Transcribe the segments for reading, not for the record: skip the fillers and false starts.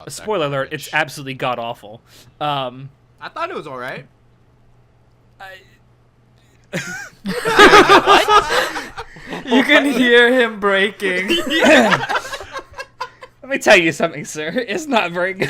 Spoiler alert, it's absolutely god-awful. I thought it was alright. What? You can hear him breaking. Let me tell you something, sir. It's not very good.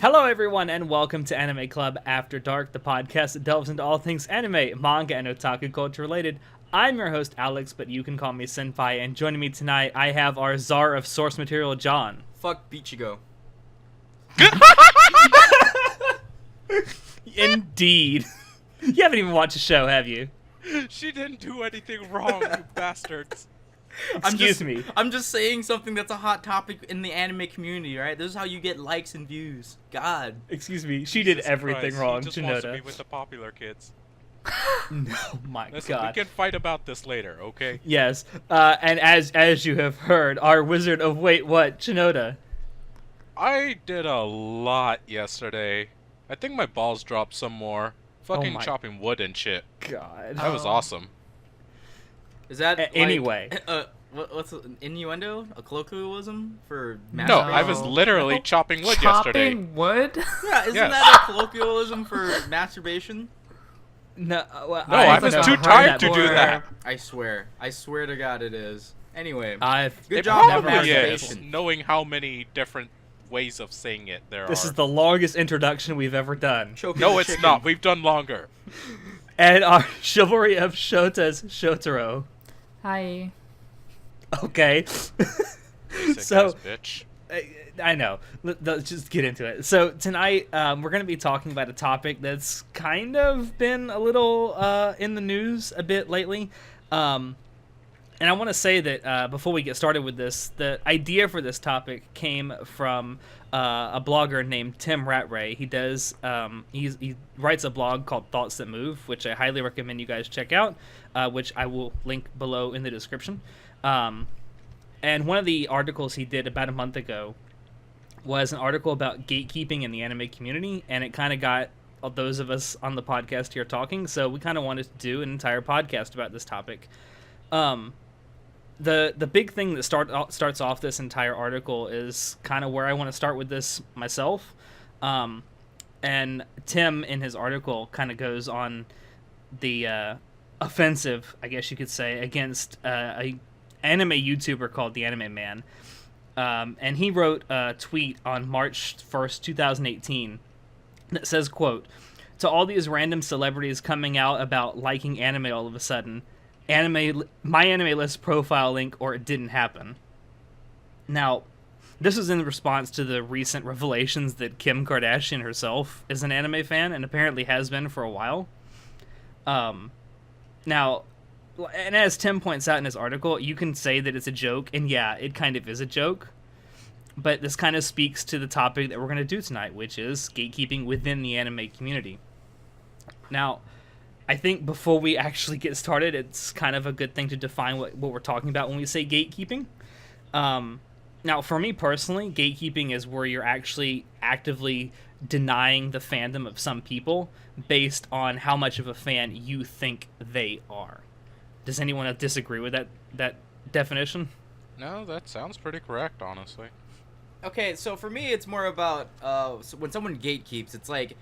Hello, everyone, and welcome to Anime Club After Dark, the podcast that delves into all things anime, manga, and otaku culture related. I'm your host, Alex, but you can call me Senpai, and joining me tonight, I have our czar of source material, John. Fuck Bichigo. Indeed. You haven't even watched the show, have you? She didn't do anything wrong, you bastards. Excuse me. I'm just saying something that's a hot topic in the anime community, right? This is how you get likes and views. God. Excuse me. She did Jesus everything Christ, wrong, he just wants to Shinoda. be with the popular kids. No, my Listen, God. we can fight about this later, okay? Yes, and as you have heard, our wizard of wait what, Shinoda. I did a lot yesterday. I think my balls dropped some more. Fucking my- chopping wood and shit. God. That was awesome. Is that Anyway. what's an innuendo? A colloquialism for No, masturbation? I was literally chopping wood Chopping yesterday. wood? Yeah, isn't Yes. that a colloquialism for masturbation? No, well, No, I was never too heard tired to before. do that. I swear to God it is. Anyway, I've Good It job, probably masturbation. is, knowing how many different ways of saying it there This are. is the longest introduction we've ever done. choking No, the it's chicken. not. We've done longer. And our chivalry of Shota's Shotaro. Hi. Okay. Basic So- ass bitch. I know. Let's just get into it. So tonight, we're going to be talking about a topic that's kind of been a little in the news a bit lately. And I want to say that before we get started with this, the idea for this topic came from a blogger named Tim Rattray. He does he writes a blog called Thoughts That Move, which I highly recommend you guys check out, which I will link below in the description. And one of the articles he did about a month ago was an article about gatekeeping in the anime community, and it kind of got those of us on the podcast here talking, so we kind of wanted to do an entire podcast about this topic. The big thing that starts off this entire article is kind of where I want to start with this myself. And Tim, in his article, kind of goes on the offensive, I guess you could say, against a anime YouTuber called The Anime Man. And he wrote a tweet on March 1st, 2018 that says, quote, "To all these random celebrities coming out about liking anime all of a sudden, my anime list profile link or it didn't happen." Now, this was in response to the recent revelations that Kim Kardashian herself is an anime fan and apparently has been for a while. Now, and as Tim points out in his article, you can say that it's a joke, and yeah, it kind of is a joke. But this kind of speaks to the topic that we're going to do tonight, which is gatekeeping within the anime community. Now, I think before we actually get started, it's kind of a good thing to define what we're talking about when we say gatekeeping. Now, for me personally, gatekeeping is where you're actually actively denying the fandom of some people based on how much of a fan you think they are. Does anyone disagree with that definition? No, that sounds pretty correct, honestly. Okay, so for me, it's more about so when someone gatekeeps, it's like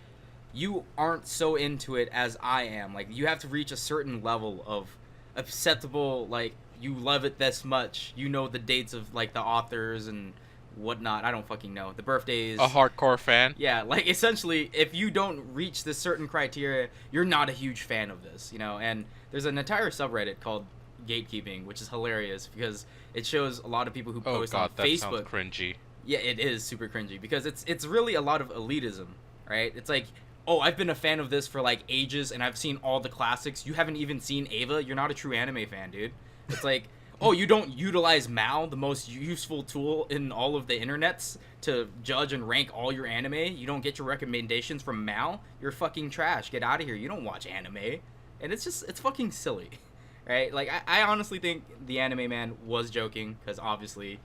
you aren't so into it as I am. Like, you have to reach a certain level of acceptable, like, you love it this much. You know the dates of, like, the authors and whatnot. I don't fucking know. The birthdays. A hardcore fan? Yeah, like, essentially, if you don't reach this certain criteria, you're not a huge fan of this, you know? And there's an entire subreddit called Gatekeeping, which is hilarious because it shows a lot of people who Oh post god, on that Facebook. sounds cringy. Yeah, it is super cringy because it's really a lot of elitism, right? It's like, oh, I've been a fan of this for like ages and I've seen all the classics. You haven't even seen Ava. You're not a true anime fan, dude. It's like, oh, you don't utilize Mal, the most useful tool in all of the internets, to judge and rank all your anime? You don't get your recommendations from Mal? You're fucking trash. Get out of here. You don't watch anime. And it's fucking silly, right? Like, I honestly think the anime man was joking, because obviously,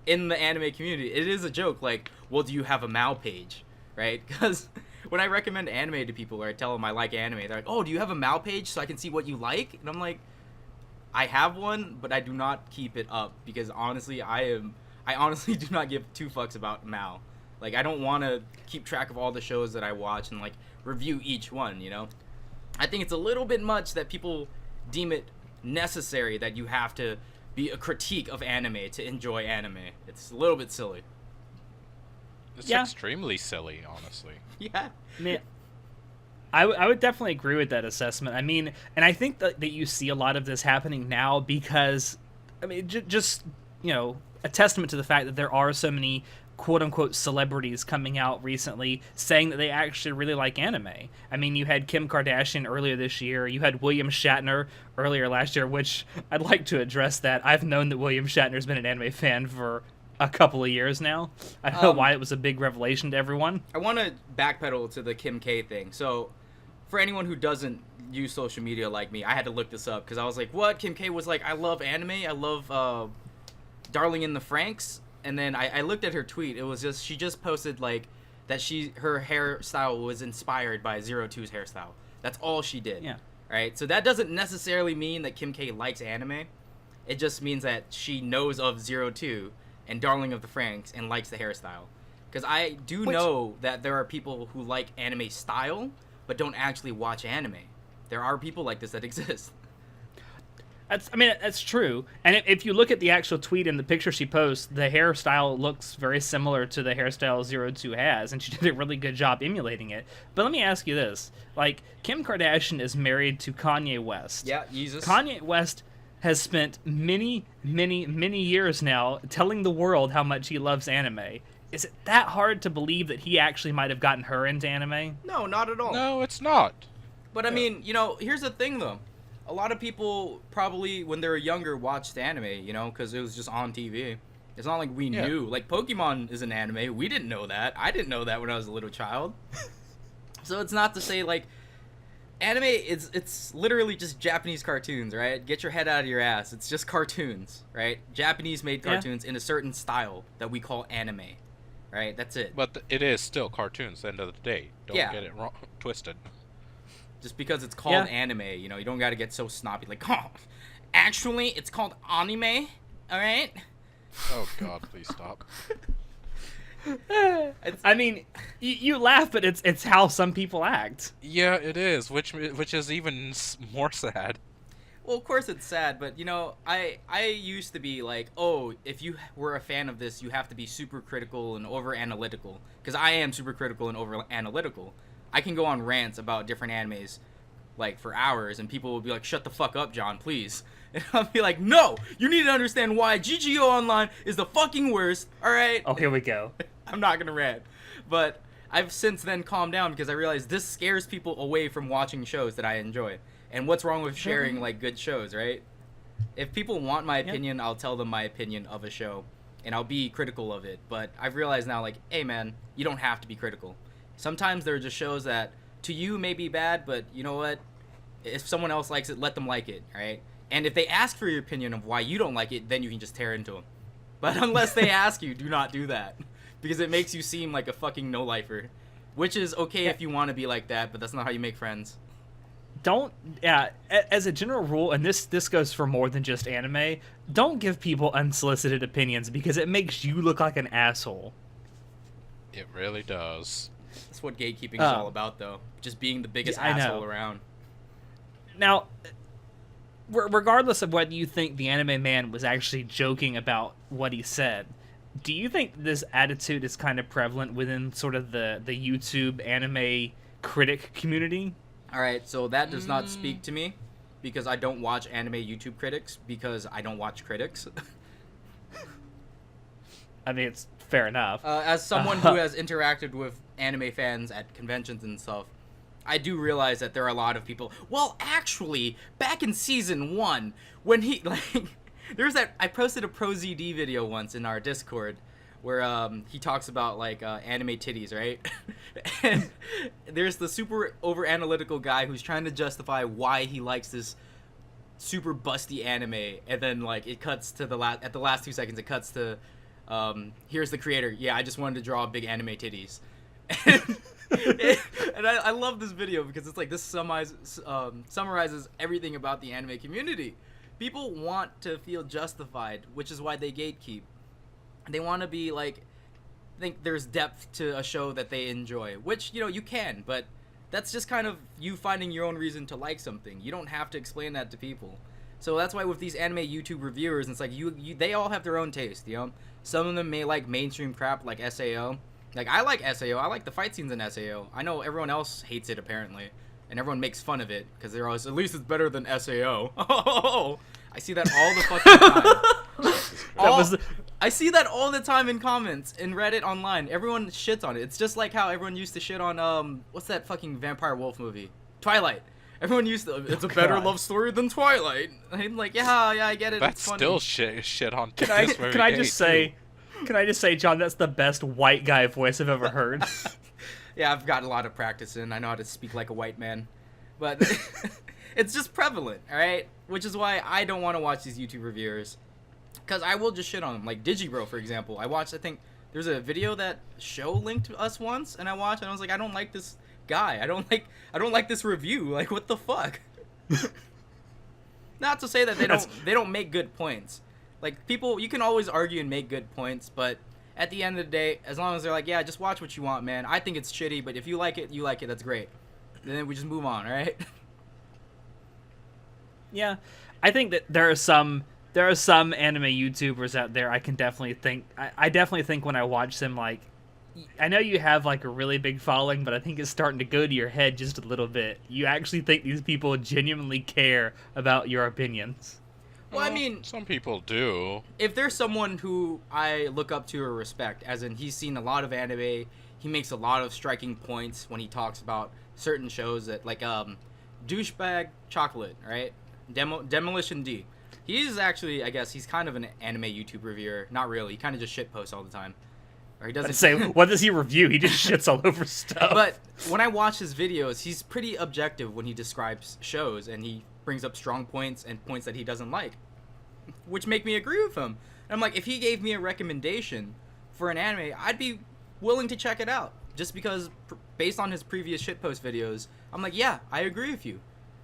in the anime community, it is a joke. Like, well, do you have a Mal page, right? Because when I recommend anime to people, or I tell them I like anime, they're like, oh, do you have a Mal page so I can see what you like? And I'm like, I have one, but I do not keep it up, because honestly, I honestly do not give two fucks about Mal. Like, I don't want to keep track of all the shows that I watch and, like, review each one, you know? I think it's a little bit much that people deem it necessary that you have to be a critique of anime to enjoy anime. It's a little bit silly. It's Yeah. extremely silly, honestly. Yeah. I mean, I would definitely agree with that assessment. I mean, and I think that you see a lot of this happening now because, I mean, just, you know, a testament to the fact that there are so many quote-unquote celebrities coming out recently saying that they actually really like anime. I mean, you had Kim Kardashian earlier this year. You had William Shatner earlier last year, which I'd like to address that. I've known that William Shatner's been an anime fan for a couple of years now. I don't know why it was a big revelation to everyone. I want to backpedal to the Kim K thing. So, for anyone who doesn't use social media like me, I had to look this up because I was like, what? Kim K was like, I love anime. I love Darling in the Franxx. And then I looked at her tweet. It was just, she just posted like that her hairstyle was inspired by Zero Two's hairstyle. That's all she did. Yeah. Right? So that doesn't necessarily mean that Kim K likes anime. It just means that she knows of Zero Two and Darling of the Franxx and likes the hairstyle. Because I do know that there are people who like anime style but don't actually watch anime. There are people like this that exist. That's true. And if you look at the actual tweet and the picture she posts, the hairstyle looks very similar to the hairstyle Zero Two has, and she did a really good job emulating it. But let me ask you this. Like, Kim Kardashian is married to Kanye West. Yeah, Jesus. Kanye West has spent many, many, many years now telling the world how much he loves anime. Is it that hard to believe that he actually might have gotten her into anime? No, not at all. No, it's not. But I mean, you know, here's the thing though. A lot of people probably, when they were younger, watched anime, you know, because it was just on TV. It's not like we knew. Like, Pokemon is an anime. We didn't know that. I didn't know that when I was a little child. So it's not to say, like, anime, it's literally just Japanese cartoons, right? Get your head out of your ass. It's just cartoons, right? Japanese-made cartoons in a certain style that we call anime, right? That's it. But it is still cartoons at the end of the day. Don't Yeah. get it wrong, twisted. Just because it's called anime, you know, you don't gotta get so snobby. Like, oh, actually, it's called anime, alright? Oh god, please stop. I mean, you laugh, but it's how some people act. Yeah, it is, which is even more sad. Well, of course it's sad, but, you know, I used to be like, oh, if you were a fan of this, you have to be super critical and over-analytical. Because I am super critical and over-analytical. I can go on rants about different animes, like, for hours, and people will be like, shut the fuck up, John, please. And I'll be like, no! You need to understand why GGO Online is the fucking worst, alright? Oh, here we go. I'm not gonna rant. But I've since then calmed down because I realized this scares people away from watching shows that I enjoy. And what's wrong with sharing, like, good shows, right? If people want my opinion, I'll tell them my opinion of a show, and I'll be critical of it. But I've realized now, like, hey, man, you don't have to be critical. Sometimes there are just shows that to you may be bad, but you know what? If someone else likes it, let them like it, right? And if they ask for your opinion of why you don't like it, then you can just tear into them. But unless they ask you, do not do that. Because it makes you seem like a fucking no-lifer. Which is okay if you want to be like that, but that's not how you make friends. As a general rule, and this goes for more than just anime, don't give people unsolicited opinions because it makes you look like an asshole. It really does. That's what gatekeeping is all about, though. Just being the biggest asshole around. Now, regardless of whether you think the anime man was actually joking about what he said, do you think this attitude is kind of prevalent within sort of the YouTube anime critic community? Alright, so that does not speak to me, because I don't watch anime YouTube critics, because I don't watch critics. I mean, it's fair enough. As someone who has interacted with anime fans at conventions and stuff, I do realize that there are a lot of people. Well, actually, back in season 1, when he, like, There's that. I posted a ProZD video once in our Discord where he talks about like anime titties, right? And there's the super over analytical guy who's trying to justify why he likes this super busty anime, and then like it cuts to the at the last 2 seconds it cuts to here's the creator. Yeah, I just wanted to draw big anime titties. And I love this video because it's like this summarizes everything about the anime community. People want to feel justified, which is why they gatekeep. They want to be like, think there's depth to a show that they enjoy, which, you know, you can, but that's just kind of you finding your own reason to like something. You don't have to explain that to people. So that's why with these anime YouTube reviewers, it's like they all have their own taste, you know? Some of them may like mainstream crap like SAO. Like, I like SAO. I like the fight scenes in SAO. I know everyone else hates it, apparently. And everyone makes fun of it, because they're always, at least it's better than SAO. Oh, I see that all the fucking time. I see that all the time in comments, in Reddit, online. Everyone shits on it. It's just like how everyone used to shit on, what's that fucking vampire wolf movie? Twilight. Everyone used to, it's a better love story than Twilight. I'm like, yeah, I get it. That's it's funny. still shit on Can I just say, John, that's the best white guy voice I've ever heard. Yeah, I've got a lot of practice in. I know how to speak like a white man. But it's just prevalent, alright? Which is why I don't want to watch these YouTube reviewers. Because I will just shit on them. Like Digibro, for example. I watched, I think, there's a video that Show linked to us once, and I watched, and I was like, I don't like this guy. I don't like this review. Like, what the fuck? Not to say that they don't make good points. Like, people, you can always argue and make good points, but at the end of the day, as long as they're like, yeah, just watch what you want, man. I think it's shitty, but if you like it, that's great. And then we just move on, alright? Yeah, I think that there are some anime YouTubers out there I can definitely think, I definitely think when I watch them, like, I know you have, like, a really big following, but I think it's starting to go to your head just a little bit. You actually think these people genuinely care about your opinions. Well, I mean, some people do. If there's someone who I look up to or respect, as in he's seen a lot of anime, he makes a lot of striking points when he talks about certain shows that, like, Douchebag Chocolate, right? Demolition D. He's actually, I guess, he's kind of an anime YouTube reviewer. Not really. He kind of just shitposts all the time. Or he doesn't I'd say, what does he review? He just shits all over stuff. But when I watch his videos, he's pretty objective when he describes shows, and he brings up strong points and points that he doesn't like, which make me agree with him. And I'm like, if he gave me a recommendation for an anime, I'd be willing to check it out, just because based on his previous shitpost videos, I'm like, yeah, I agree with you.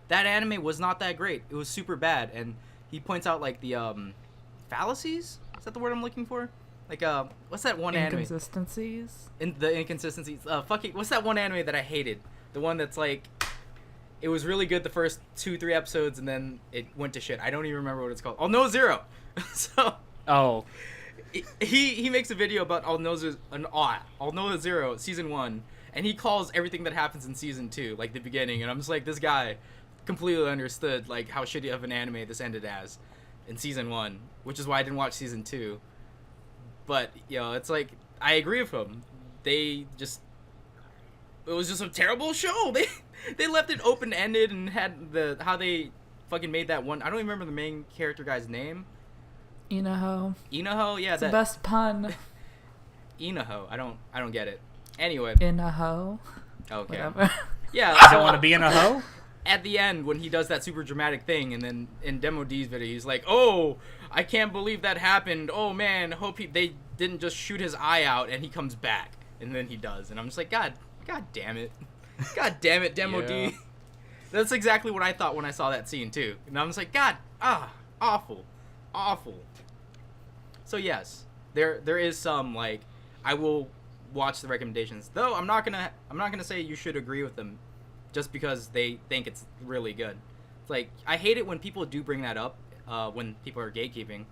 That anime was not that great. It was super bad. And he points out, like, the fallacies. Is that the word I'm looking for? Like, what's that one anime? Inconsistencies. The inconsistencies. What's that one anime that I hated? The one that's like, it was really good the first 2-3 episodes, and then it went to shit. I don't even remember what it's called. Oh, No Zero. So. Oh. He makes a video about All No Zero season 1, and he calls everything that happens in season 2 like the beginning, and I'm just like, this guy completely understood like how shitty of an anime this ended as in season 1, which is why I didn't watch season 2. But, you know, it's like, I agree with him. It was just a terrible show. They left it open-ended and had how they fucking made that one. I don't even remember the main character guy's name. Inaho. Inaho, yeah. It's the best pun. Inaho. I don't get it. Anyway. Inaho. Okay. Whatever. Yeah. I don't want to be in a hoe? At the end, when he does that super dramatic thing, and then in Demo D's video, he's like, oh, I can't believe that happened. Oh, man, hope they didn't just shoot his eye out, and he comes back. And then he does. And I'm just like, God damn it. God damn it, Demo D. That's exactly what I thought when I saw that scene, too. And I'm just like, awful. So, yes, there is some, like, I will watch the recommendations. Though, I'm not gonna say you should agree with them just because they think it's really good. It's like, I hate it when people do bring that up, when people are gatekeeping.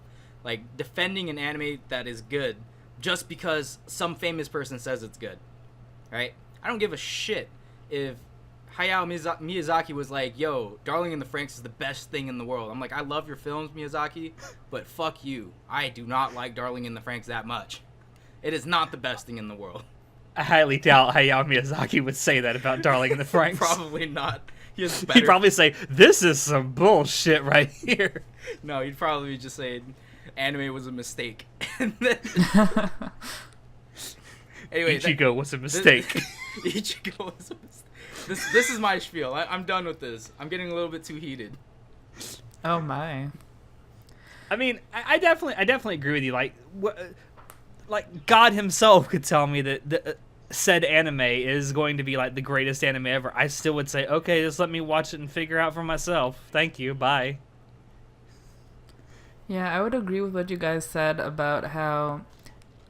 Like, defending an anime that is good just because some famous person says it's good. Right? I don't give a shit if Hayao Miyazaki was like, yo, Darling in the Franxx is the best thing in the world. I'm like, I love your films, Miyazaki, but fuck you. I do not like Darling in the Franxx that much. It is not the best thing in the world. I highly doubt Hayao Miyazaki would say that about Darling in the Franxx. Probably not. He has He'd better. probably say, "This is some bullshit right here." No, he'd probably just say anime was a mistake. And then, anyway, Ichigo was a mistake. Ichigo was a mistake. This is my spiel. I'm done with this. I'm getting a little bit too heated. Oh my. I mean, I definitely agree with you. Like God himself could tell me that said anime is going to be like the greatest anime ever. I still would say, okay, just let me watch it and figure out for myself. Thank you. Bye. Yeah, I would agree with what you guys said about how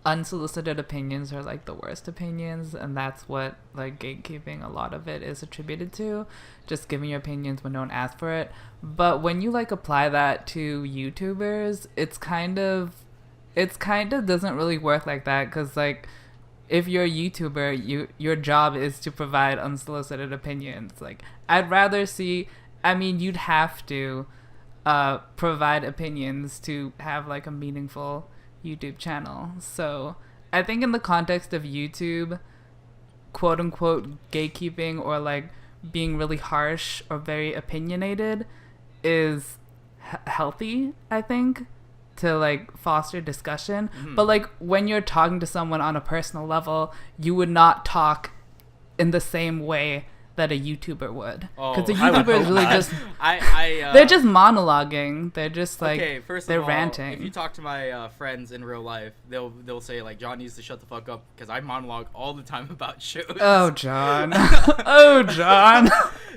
unsolicited opinions are like the worst opinions, and that's what like gatekeeping, a lot of it is attributed to, just giving your opinions when no one asks for it. But when you like apply that to YouTubers, it's kind of doesn't really work like that, because like if you're a YouTuber, your job is to provide unsolicited opinions. Like I'd rather see, I mean, you'd have to provide opinions to have like a meaningful YouTube channel. So I think in the context of YouTube, quote unquote gatekeeping or like being really harsh or very opinionated is healthy, I think, to like foster discussion. But like when you're talking to someone on a personal level, you would not talk in the same way that a YouTuber would, because a YouTuber is really just they're just monologuing. They're just like, okay, first they're of all, ranting. if you talk to my friends in real life, they'll say like John needs to shut the fuck up because I monologue all the time about shows. Oh John. Oh John.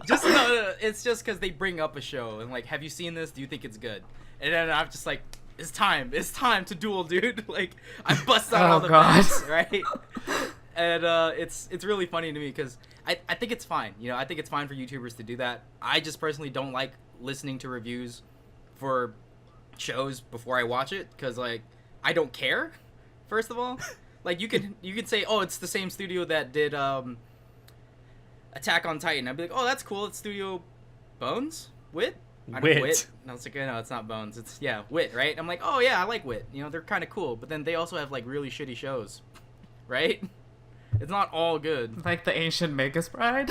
Just no, it's just because they bring up a show and like, have you seen this? Do you think it's good? And then I'm just like, it's time to duel, dude. Like I bust out all the facts, right? And it's really funny to me because I think it's fine. You know, I think it's fine for YouTubers to do that. I just personally don't like listening to reviews for shows before I watch it because like I don't care. First of all, like you could say, oh, it's the same studio that did Attack on Titan. I'd be like, oh, that's cool. It's Studio Bones? Wit? Wit. No, it's like, no, it's not Bones. It's Wit, right? I'm like, oh yeah, I like Wit. You know, they're kind of cool. But then they also have like really shitty shows, right? It's not all good. Like the Ancient Magus Bride.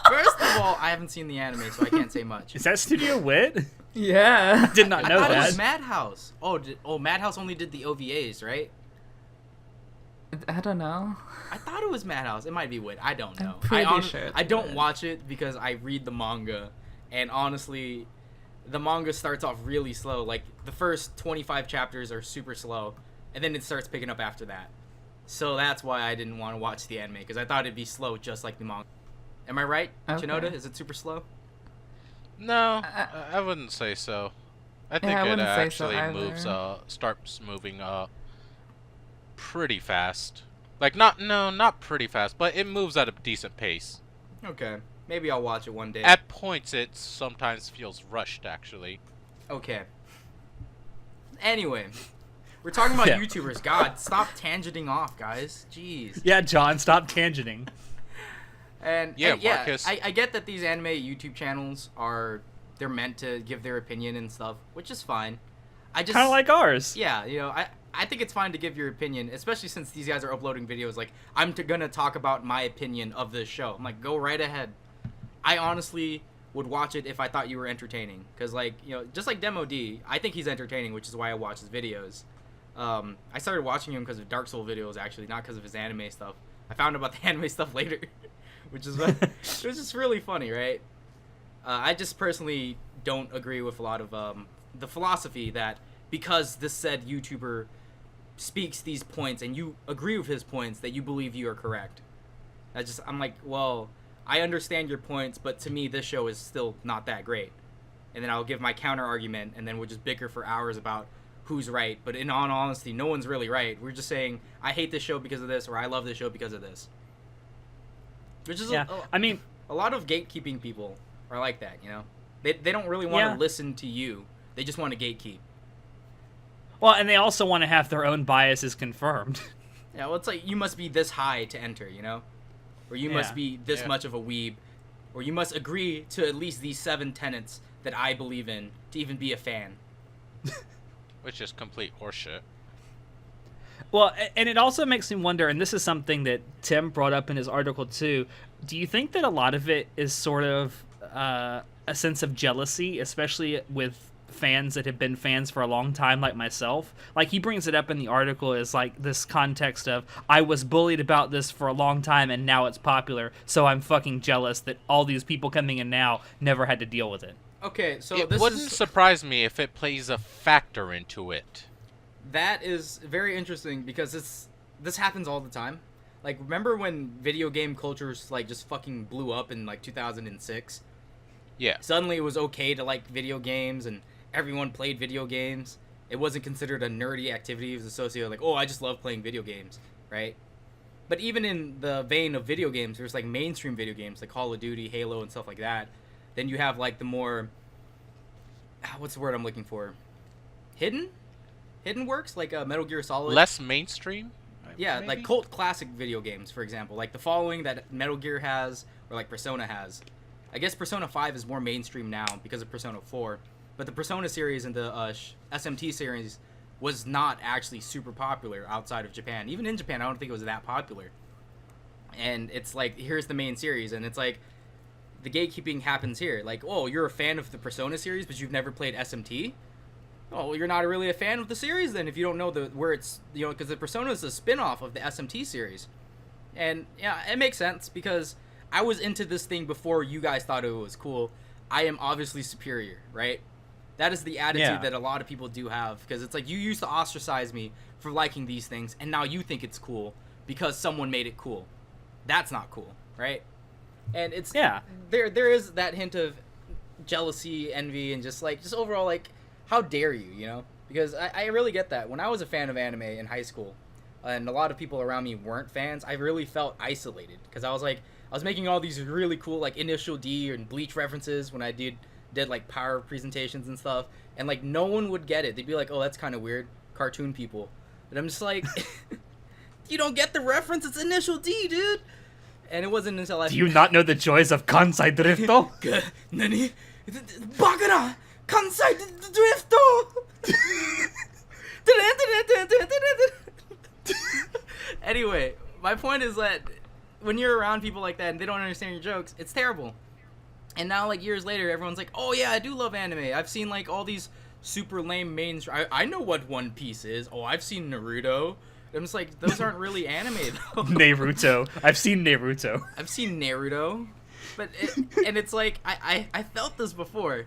First of all, I haven't seen the anime, so I can't say much. Is that Studio Wit? Yeah. Did not know I thought that. it was Madhouse. Madhouse only did the OVAs, right? I don't know. I thought it was Madhouse. It might be Wit. I don't know. I'm pretty sure it's I don't Wit. watch it because I read the manga, and honestly, the manga starts off really slow. Like the first 25 chapters are super slow, and then it starts picking up after that. So that's why I didn't want to watch the anime, because I thought it'd be slow just like the manga. Am I right, Okay. Shinoda? Is it super slow? No, I wouldn't say so. I think I it wouldn't say so actually moves, either. starts moving pretty fast. Like not pretty fast, but it moves at a decent pace. Okay. Maybe I'll watch it one day. At points, it sometimes feels rushed, actually. Okay. Anyway, we're talking about Yeah. YouTubers. God, stop tangenting off, guys. Jeez. Yeah, John, stop tangenting. And Yeah, and Marcus. I get that these anime YouTube channels they're meant to give their opinion and stuff, which is fine. I just Kind of like ours. yeah, you know, I think it's fine to give your opinion, especially since these guys are uploading videos. Like, I'm gonna talk about my opinion of this show. I'm like, go right ahead. I honestly would watch it if I thought you were entertaining, because like, you know, just like Demo D, I think he's entertaining, which is why I watch his videos. I started watching him because of Dark Soul videos, actually, not because of his anime stuff. I found out about the anime stuff later, which is it was just really funny, right? I just personally don't agree with a lot of the philosophy that because this said YouTuber speaks these points and you agree with his points, that you believe you are correct. I'm like, well, I understand your points, but to me this show is still not that great. And then I'll give my counter argument, and then we'll just bicker for hours about who's right. But in all honesty, no one's really right. We're just saying, I hate this show because of this, or I love this show because of this. Which is I mean, a lot of gatekeeping people are like that, you know? They don't really want to listen to you. They just want to gatekeep. well, and they also want to have their own biases confirmed. Yeah, well, it's like, you must be this high to enter, you know? Or you must be this much of a weeb. Or you must agree to at least these 7 tenets that I believe in to even be a fan. Which is complete horseshit. Well, and it also makes me wonder, and this is something that Tim brought up in his article too, do you think that a lot of it is sort of a sense of jealousy, especially with fans that have been fans for a long time, like myself. Like, he brings it up in the article as like this context of, I was bullied about this for a long time and now it's popular, so I'm fucking jealous that all these people coming in now never had to deal with it. Okay, so It this wouldn't is surprise me if it plays a factor into it. that is very interesting because this happens all the time. Like, remember when video game cultures like just fucking blew up in like 2006? Yeah. Suddenly it was okay to like video games and everyone played video games. It wasn't considered a nerdy activity. It was associated like, oh, I just love playing video games, right? But even in the vein of video games, there's like mainstream video games like Call of Duty, Halo, and stuff like that. Then you have like the more, what's the word I'm looking for? Hidden works, like Metal Gear Solid. Less mainstream? Yeah, maybe? like cult classic video games, for example, like the following that Metal Gear has, or like Persona has. I guess Persona 5 is more mainstream now because of Persona 4, but the Persona series and the SMT series was not actually super popular outside of Japan. Even in Japan, I don't think it was that popular. And it's like, here's the main series, and it's like, the gatekeeping happens here. Like, oh, you're a fan of the Persona series, but you've never played SMT? Oh, well, you're not really a fan of the series then if you don't know where it's, because the Persona is a spin-off of the SMT series. And yeah, it makes sense because I was into this thing before you guys thought it was cool. I am obviously superior, right? That is the attitude that a lot of people do have, because it's like, you used to ostracize me for liking these things and now you think it's cool because someone made it cool. That's not cool, right? And it's there is that hint of jealousy, envy, and just overall, like, how dare you, because I really get that. When I was a fan of anime in high school and a lot of people around me weren't fans, I really felt isolated because I was making all these really cool like Initial D and Bleach references when I did like power presentations and stuff, and like no one would get it. They'd be like, oh, that's kind of weird, cartoon people. And I'm just like, you don't get the reference, it's Initial D, dude. And it wasn't until I... Do you not know the joys of Kansai Drifto? Nani? Bakara! Kansai Drifto! Anyway, my point is that when you're around people like that and they don't understand your jokes, it's terrible. And now, like, years later, everyone's like, oh yeah, I do love anime. I've seen like all these super lame mainstream... I know what One Piece is. Oh, I've seen Naruto. I'm just like, those aren't really anime, though. Naruto. I've seen Naruto. I've seen Naruto. But it's like, I felt this before.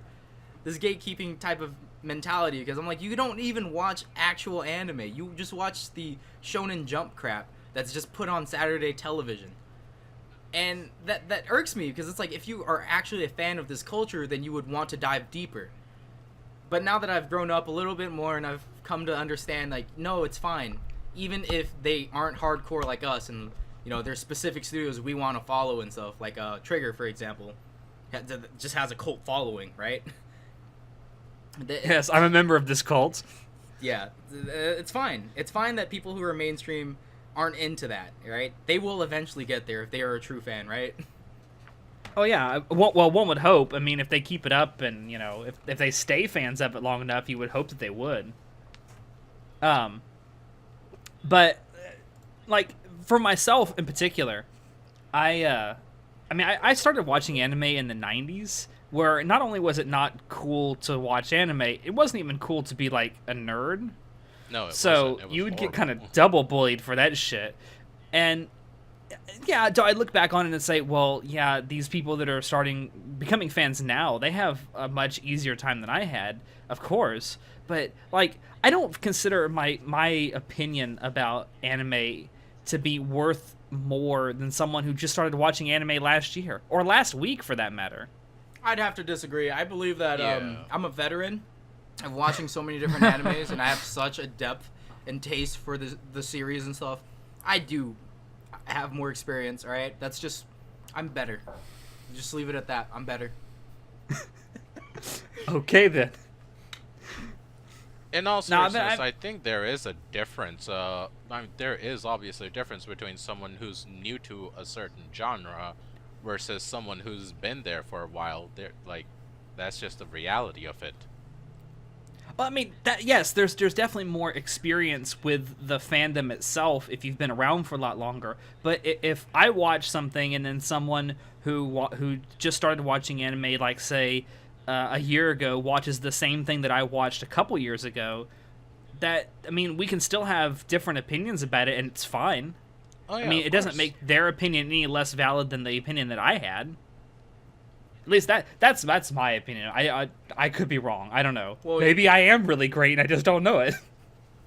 This gatekeeping type of mentality, because I'm like, you don't even watch actual anime. You just watch the Shonen Jump crap that's just put on Saturday television. And that irks me, because it's like, if you are actually a fan of this culture, then you would want to dive deeper. But now that I've grown up a little bit more and I've come to understand, like, no, it's fine. Even if they aren't hardcore like us, and there's specific studios we want to follow and stuff, like Trigger, for example, just has a cult following, right? Yes, I'm a member of this cult. Yeah, it's fine. It's fine that people who are mainstream aren't into that, right? They will eventually get there if they are a true fan, right? Oh yeah, well, one would hope. I mean, if they keep it up, and if they stay fans of it long enough, you would hope that they would. But, like, for myself in particular, I started watching anime in the 90s, where not only was it not cool to watch anime, it wasn't even cool to be, like, a nerd. No, it so wasn't. It was you would get kind horrible. of double bullied for that shit. And, yeah, do I look back on it and say, well, yeah, these people that are becoming fans now, they have a much easier time than I had, of course. But, like, I don't consider my opinion about anime to be worth more than someone who just started watching anime last year, or last week for that matter. I'd have to disagree. I believe that Yeah. I'm a veteran of watching so many different animes, and I have such a depth and taste for the series and stuff. I do have more experience, all right? That's just... I'm better. Just leave it at that. I'm better. Okay, then. In all No, but seriousness, I think there is a difference. There is obviously a difference between someone who's new to a certain genre versus someone who's been there for a while. That's just the reality of it. Well, I mean, yes, there's definitely more experience with the fandom itself if you've been around for a lot longer. But if I watch something and then someone who just started watching anime, like say a year ago, watches the same thing that I watched a couple years ago, we can still have different opinions about it, and it's fine. Oh, yeah, I mean, of it doesn't course. make their opinion any less valid than the opinion that I had. At least that's my opinion. I could be wrong. I don't know. Well, Maybe I am really great and I just don't know it.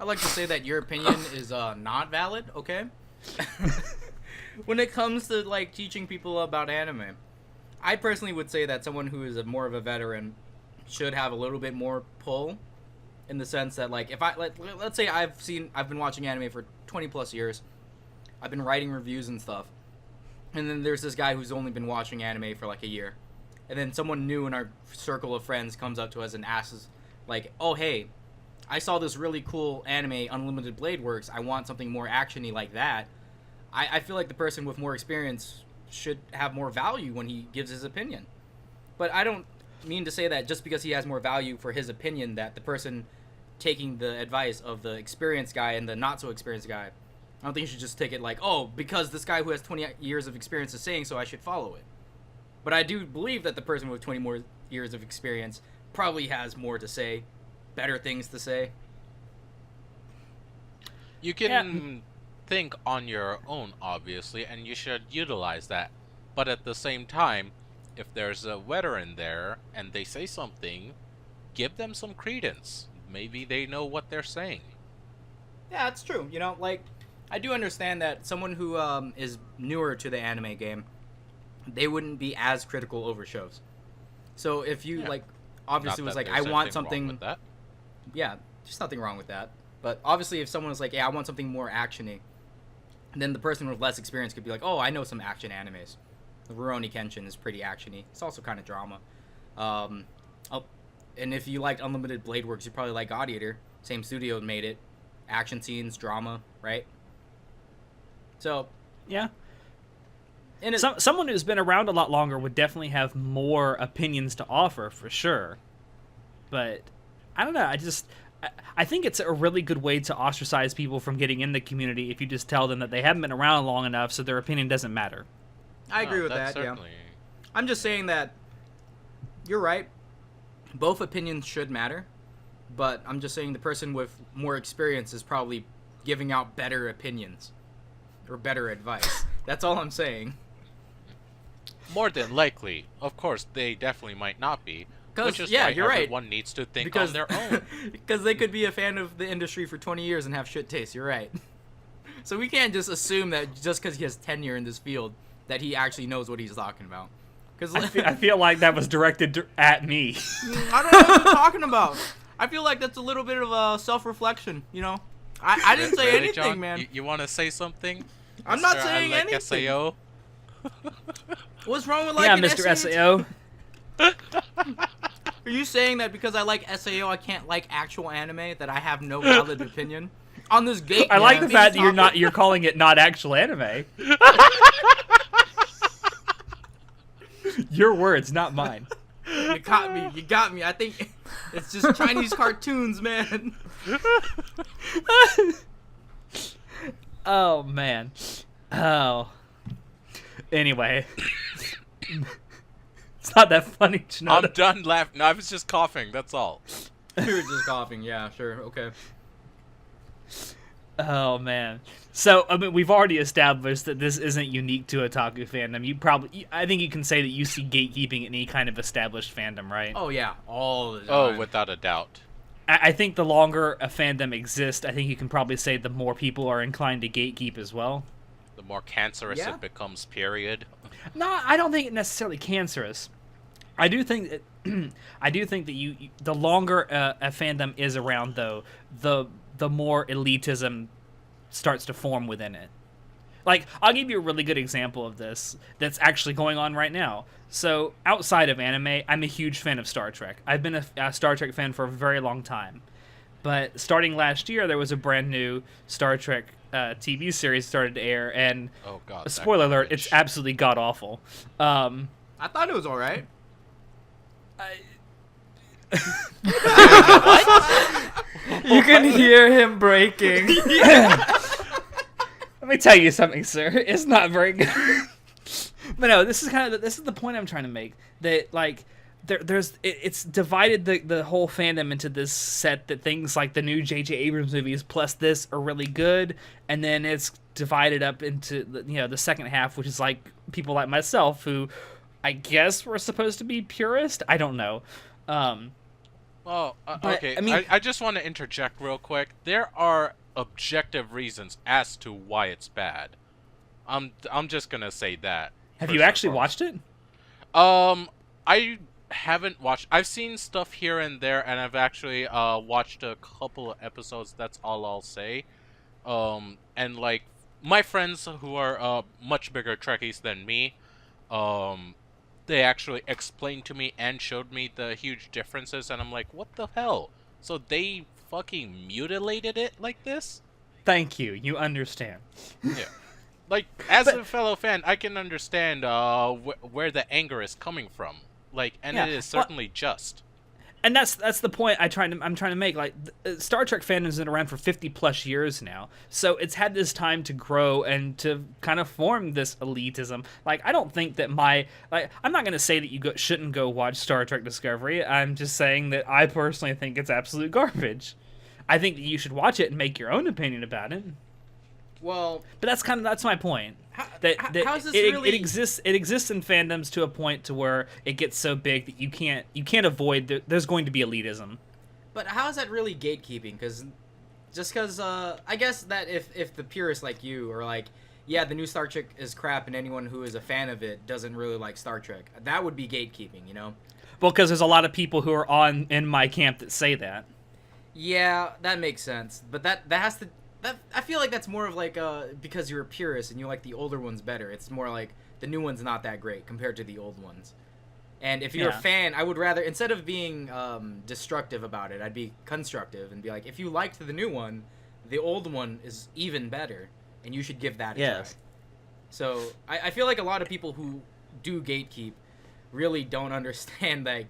I'd like to say that your opinion is not valid, okay? When it comes to like teaching people about anime, I personally would say that someone who is more of a veteran should have a little bit more pull, in the sense that like if let's say I've been watching anime for 20 plus years, I've been writing reviews and stuff, and then there's this guy who's only been watching anime for like a year, and then someone new in our circle of friends comes up to us and asks like, oh hey, I saw this really cool anime, Unlimited Blade Works. I want something more actiony like that. I feel like the person with more experience should have more value when he gives his opinion. But I don't mean to say that just because he has more value for his opinion, that the person taking the advice of the experienced guy and the not so experienced guy, I don't think you should just take it like, oh, because this guy who has 20 years of experience is saying so, I should follow it. But I do believe that the person with 20 more years of experience probably has more to say, better things to say. You can think on your own, obviously, and you should utilize that. But at the same time, if there's a veteran there and they say something, give them some credence. Maybe they know what they're saying. Yeah, it's true. You know, like, I do understand that someone who is newer to the anime game, they wouldn't be as critical over shows. So if you, like, obviously was like, I want something... Wrong with that. Yeah, there's nothing wrong with that. But obviously if someone was like, yeah, I want something more action-y, then the person with less experience could be like, oh, I know some action animes. Rurouni Kenshin is pretty action-y. It's also kind of drama. And if you liked Unlimited Blade Works, you probably like God Eater. Same studio made it. Action scenes, drama, right? So, Yeah. and Someone who's been around a lot longer would definitely have more opinions to offer, for sure. But, I don't know, I think it's a really good way to ostracize people from getting in the community if you just tell them that they haven't been around long enough, so their opinion doesn't matter. I agree with that, certainly... yeah. I'm just saying that you're right. Both opinions should matter, but I'm just saying the person with more experience is probably giving out better opinions or better advice. That's all I'm saying. More than likely. Of course, they definitely might not be. Which is yeah, why you're right. everyone needs to think on their own. Because they could be a fan of the industry for 20 years and have shit taste. You're right. So we can't just assume that just because he has tenure in this field that he actually knows what he's talking about. Because I feel like that was directed at me. I don't know what you're talking about. I feel like that's a little bit of self-reflection, you know? I didn't say Really, anything, John? man. You want to say something? I'm not Mr. saying I like anything. SAO? What's wrong with Yeah, liking Mr. SAO. Are you saying that because I like SAO, I can't like actual anime? That I have no valid opinion on this game? I like the fact that you're calling it not actual anime. Your words, not mine. You got me. You got me. I think it's just Chinese cartoons, man. Oh man. Oh. Anyway. It's not that funny, Shinoda. I'm done laughing. No, I was just coughing. That's all. You were just coughing. Yeah, sure. Okay. Oh man. So I mean, we've already established that this isn't unique to otaku fandom. I think you can say that you see gatekeeping in any kind of established fandom, right? Oh yeah, all the time. Oh, without a doubt. I think the longer a fandom exists, I think you can probably say the more people are inclined to gatekeep as well. The more cancerous Yeah. it becomes, period. No, I don't think it necessarily cancerous. I do think that the longer a fandom is around, though, the more elitism starts to form within it. Like, I'll give you a really good example of this that's actually going on right now. So, outside of anime, I'm a huge fan of Star Trek. I've been a Star Trek fan for a very long time. But starting last year, there was a brand new Star Trek TV series started to air, and Oh god. spoiler alert, it's absolutely god-awful. I thought it was all right. You can hear him breaking. Let me tell you something, sir. It's not very good. But no, this is the point I'm trying to make. That like it's divided the whole fandom into this set that things like the new J.J. Abrams movies plus this are really good, and then it's divided up into the second half, which is like people like myself who I guess we're supposed to be purist. I don't know. Well, But, okay. I mean- I just want to interject real quick. There are objective reasons as to why it's bad. I'm just gonna say that. Have first you and actually foremost. watched it? I haven't watched. I've seen stuff here and there, and I've actually watched a couple of episodes. That's all I'll say. And like my friends who are much bigger Trekkies than me, they actually explained to me and showed me the huge differences, and I'm like, what the hell? So they fucking mutilated it like this? Thank you. You understand. Yeah. Like, as a fellow fan, I can understand where the anger is coming from. Like, and Yeah, it is well- certainly just. And that's the point I'm trying to make. Like, Star Trek fandom's been around for 50 plus years now, so it's had this time to grow and to kind of form this elitism. Like, I don't think that I'm not gonna say that you shouldn't go watch Star Trek Discovery. I'm just saying that I personally think it's absolute garbage. I think that you should watch it and make your own opinion about it. Well, But that's my point. How- That how is this it really- exists in fandoms to a point to where it gets so big that you can't avoid there's going to be elitism. but how is that really gatekeeping? Because I guess that if the purists like you are like, yeah, the new Star Trek is crap, and anyone who is a fan of it doesn't really like Star Trek, that would be gatekeeping, you know? Well, because there's a lot of people who are in my camp that say that. Yeah, that makes sense. But that has to. I feel like that's more of like because you're a purist and you like the older ones better. It's more like the new one's not that great compared to the old ones. And if you're Yeah. a fan, I would rather, instead of being destructive about it, I'd be constructive and be like, if you liked the new one, the old one is even better, and you should give that a Yes. try. So I feel like a lot of people who do gatekeep really don't understand like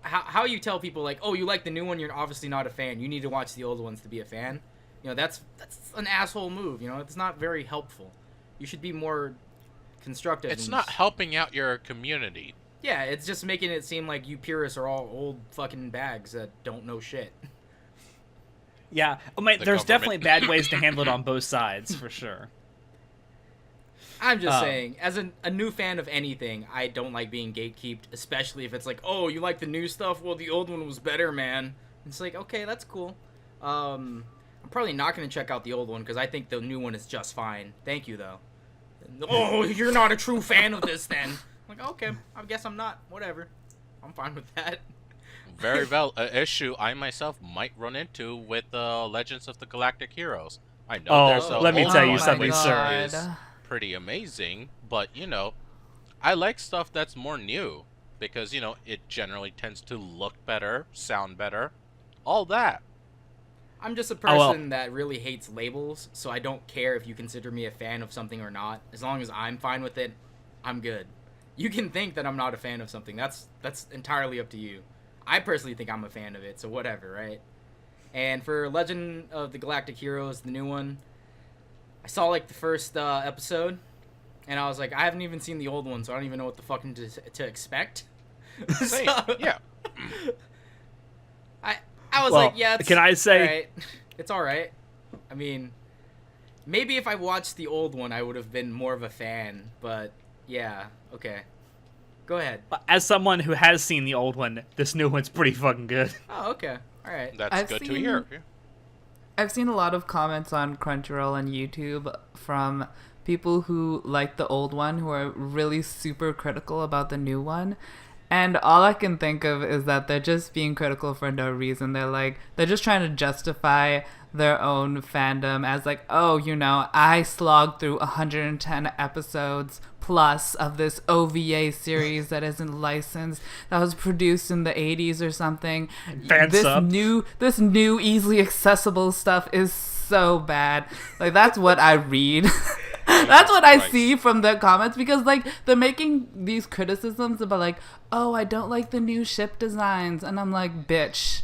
how you tell people like, oh, you like the new one, you're obviously not a fan. You need to watch the old ones to be a fan. You know, that's an asshole move. You know, it's not very helpful. You should be more constructive. It's and not helping out your community. Yeah, it's just making it seem like you purists are all old fucking bags that don't know shit. Yeah, The there's government. definitely bad ways to handle it on both sides for sure. I'm just Um, saying, as a new fan of anything, I don't like being gatekeeped, especially if it's like, oh, you like the new stuff? Well, the old one was better, man. It's like, okay, that's cool. I'm probably not going to check out the old one because I think the new one is just fine. Thank you, though. Oh, you're not a true fan of this, then. I'm like, okay, I guess I'm not. Whatever. I'm fine with that. Very well, an issue I myself might run into with Legends of the Galactic Heroes. I know Oh, there's a let me old tell you one something, which sir. is pretty amazing, but I like stuff that's more new because it generally tends to look better, sound better, all that. I'm just a Oh, well. person that really hates labels, so I don't care if you consider me a fan of something or not. As long as I'm fine with it, I'm good. You can think that I'm not a fan of something. That's entirely up to you. I personally think I'm a fan of it, so whatever, right? And for Legend of the Galactic Heroes, the new one, I saw like the first episode, and I was like, I haven't even seen the old one, so I don't even know what the fucking to expect. Same, So- yeah. I was Well, like, yeah, it's can I say- alright. It's alright. I mean, maybe if I watched the old one, I would have been more of a fan, but yeah, okay. Go ahead. As someone who has seen the old one, this new one's pretty fucking good. Oh, okay. Alright. That's I've good to seen- hear. I've seen a lot of comments on Crunchyroll and YouTube from people who like the old one who are really super critical about the new one. And all I can think of is that they're just being critical for no reason. They're just trying to justify their own fandom as like, oh, I slogged through 110 episodes plus of this OVA series that isn't licensed, that was produced in the 80s or something. Fan sub. This new easily accessible stuff is so bad. Like, that's what I read. That's what I Christ. see from the comments, because like they're making these criticisms about like, oh, I don't like the new ship designs, and I'm like, bitch,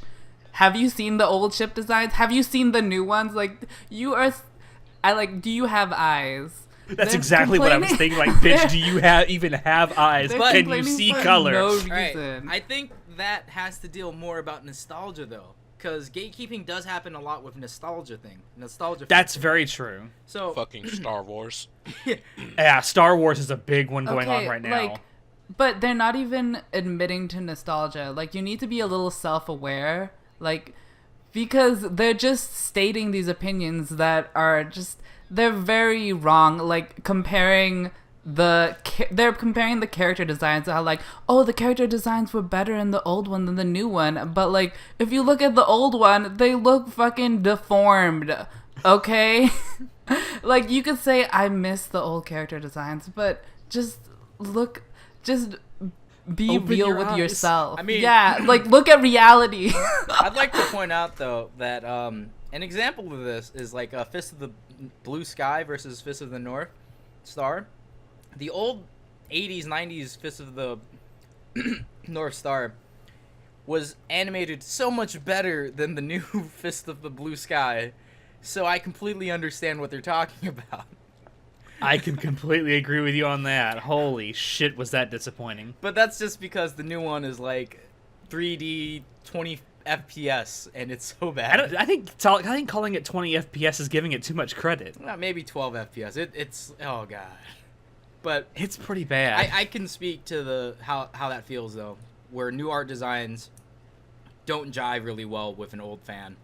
have you seen the old ship designs? Have you seen the new ones? Like, you are, I like, do you have eyes? That's They're exactly what I was thinking. Like, bitch, do you even have eyes? They're Can you complaining see for color? no Right. reason. I think that has to deal more about nostalgia though, because gatekeeping does happen a lot with nostalgia. That's very true. So Fucking Star Wars. Yeah, Star Wars is a big one going on right now. Like, but they're not even admitting to nostalgia. Like, you need to be a little self-aware, like, because they're just stating these opinions that are just, they're very wrong. Like, they're comparing the character designs, how like, oh, the character designs were better in the old one than the new one, but like, if you look at the old one, they look fucking deformed, okay? Like, you could say I miss the old character designs, but just be Open real your with eyes. yourself. I mean- yeah, like, look at reality. I'd like to point out though that an example of this is like Fist of the Blue Sky versus Fist of the North Star. The old 80s, 90s Fist of the North Star was animated so much better than the new Fist of the Blue Sky. So I completely understand what they're talking about. I can completely agree with you on that. Holy shit, was that disappointing. But that's just because the new one is like 3D 20 FPS and it's so bad. I think calling it 20 FPS is giving it too much credit. Maybe 12 FPS. It's oh god. But It's pretty bad. I can speak to the how that feels though, where new art designs don't jive really well with an old fan.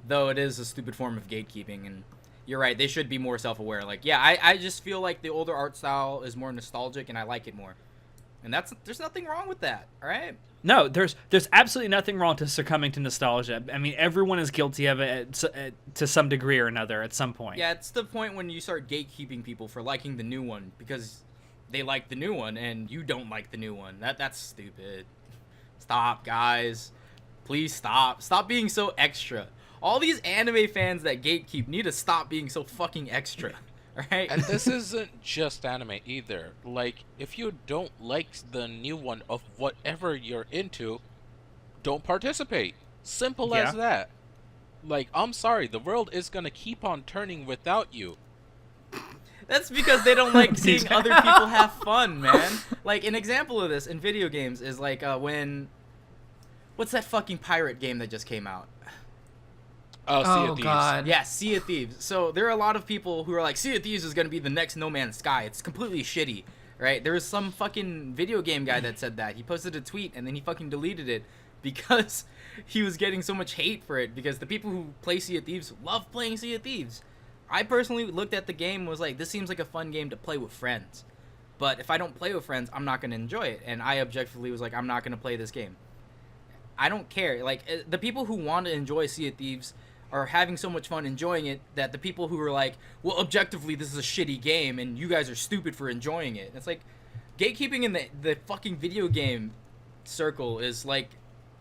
Though it is a stupid form of gatekeeping, and you're right, they should be more self-aware. Like, yeah, I just feel like the older art style is more nostalgic and I like it more. And there's nothing wrong with that, all right? No, there's absolutely nothing wrong to succumbing to nostalgia. I mean, everyone is guilty of it to some degree or another at some point. Yeah, it's the point when you start gatekeeping people for liking the new one because they like the new one and you don't like the new one. That's stupid. Stop, guys. Please stop. Stop being so extra. All these anime fans that gatekeep need to stop being so fucking extra. Alright? And this isn't just anime either. Like, if you don't like the new one of whatever you're into, don't participate. Simple as Yeah. that. Like, I'm sorry, the world is gonna keep on turning without you. That's because they don't like seeing other people have fun, man. Like, an example of this in video games is like when... What's that fucking pirate game that just came out? Sea of Oh Thieves. god. Yeah, Sea of Thieves. So there are a lot of people who are like, Sea of Thieves is going to be the next No Man's Sky. It's completely shitty, right? There was some fucking video game guy that said that. He posted a tweet and then he fucking deleted it because he was getting so much hate for it because the people who play Sea of Thieves love playing Sea of Thieves. I personally looked at the game and was like, this seems like a fun game to play with friends. But if I don't play with friends, I'm not going to enjoy it. And I objectively was like, I'm not going to play this game. I don't care. Like, the people who want to enjoy Sea of Thieves are having so much fun enjoying it that the people who are like, well, objectively, this is a shitty game and you guys are stupid for enjoying it. It's like, gatekeeping in the fucking video game circle is like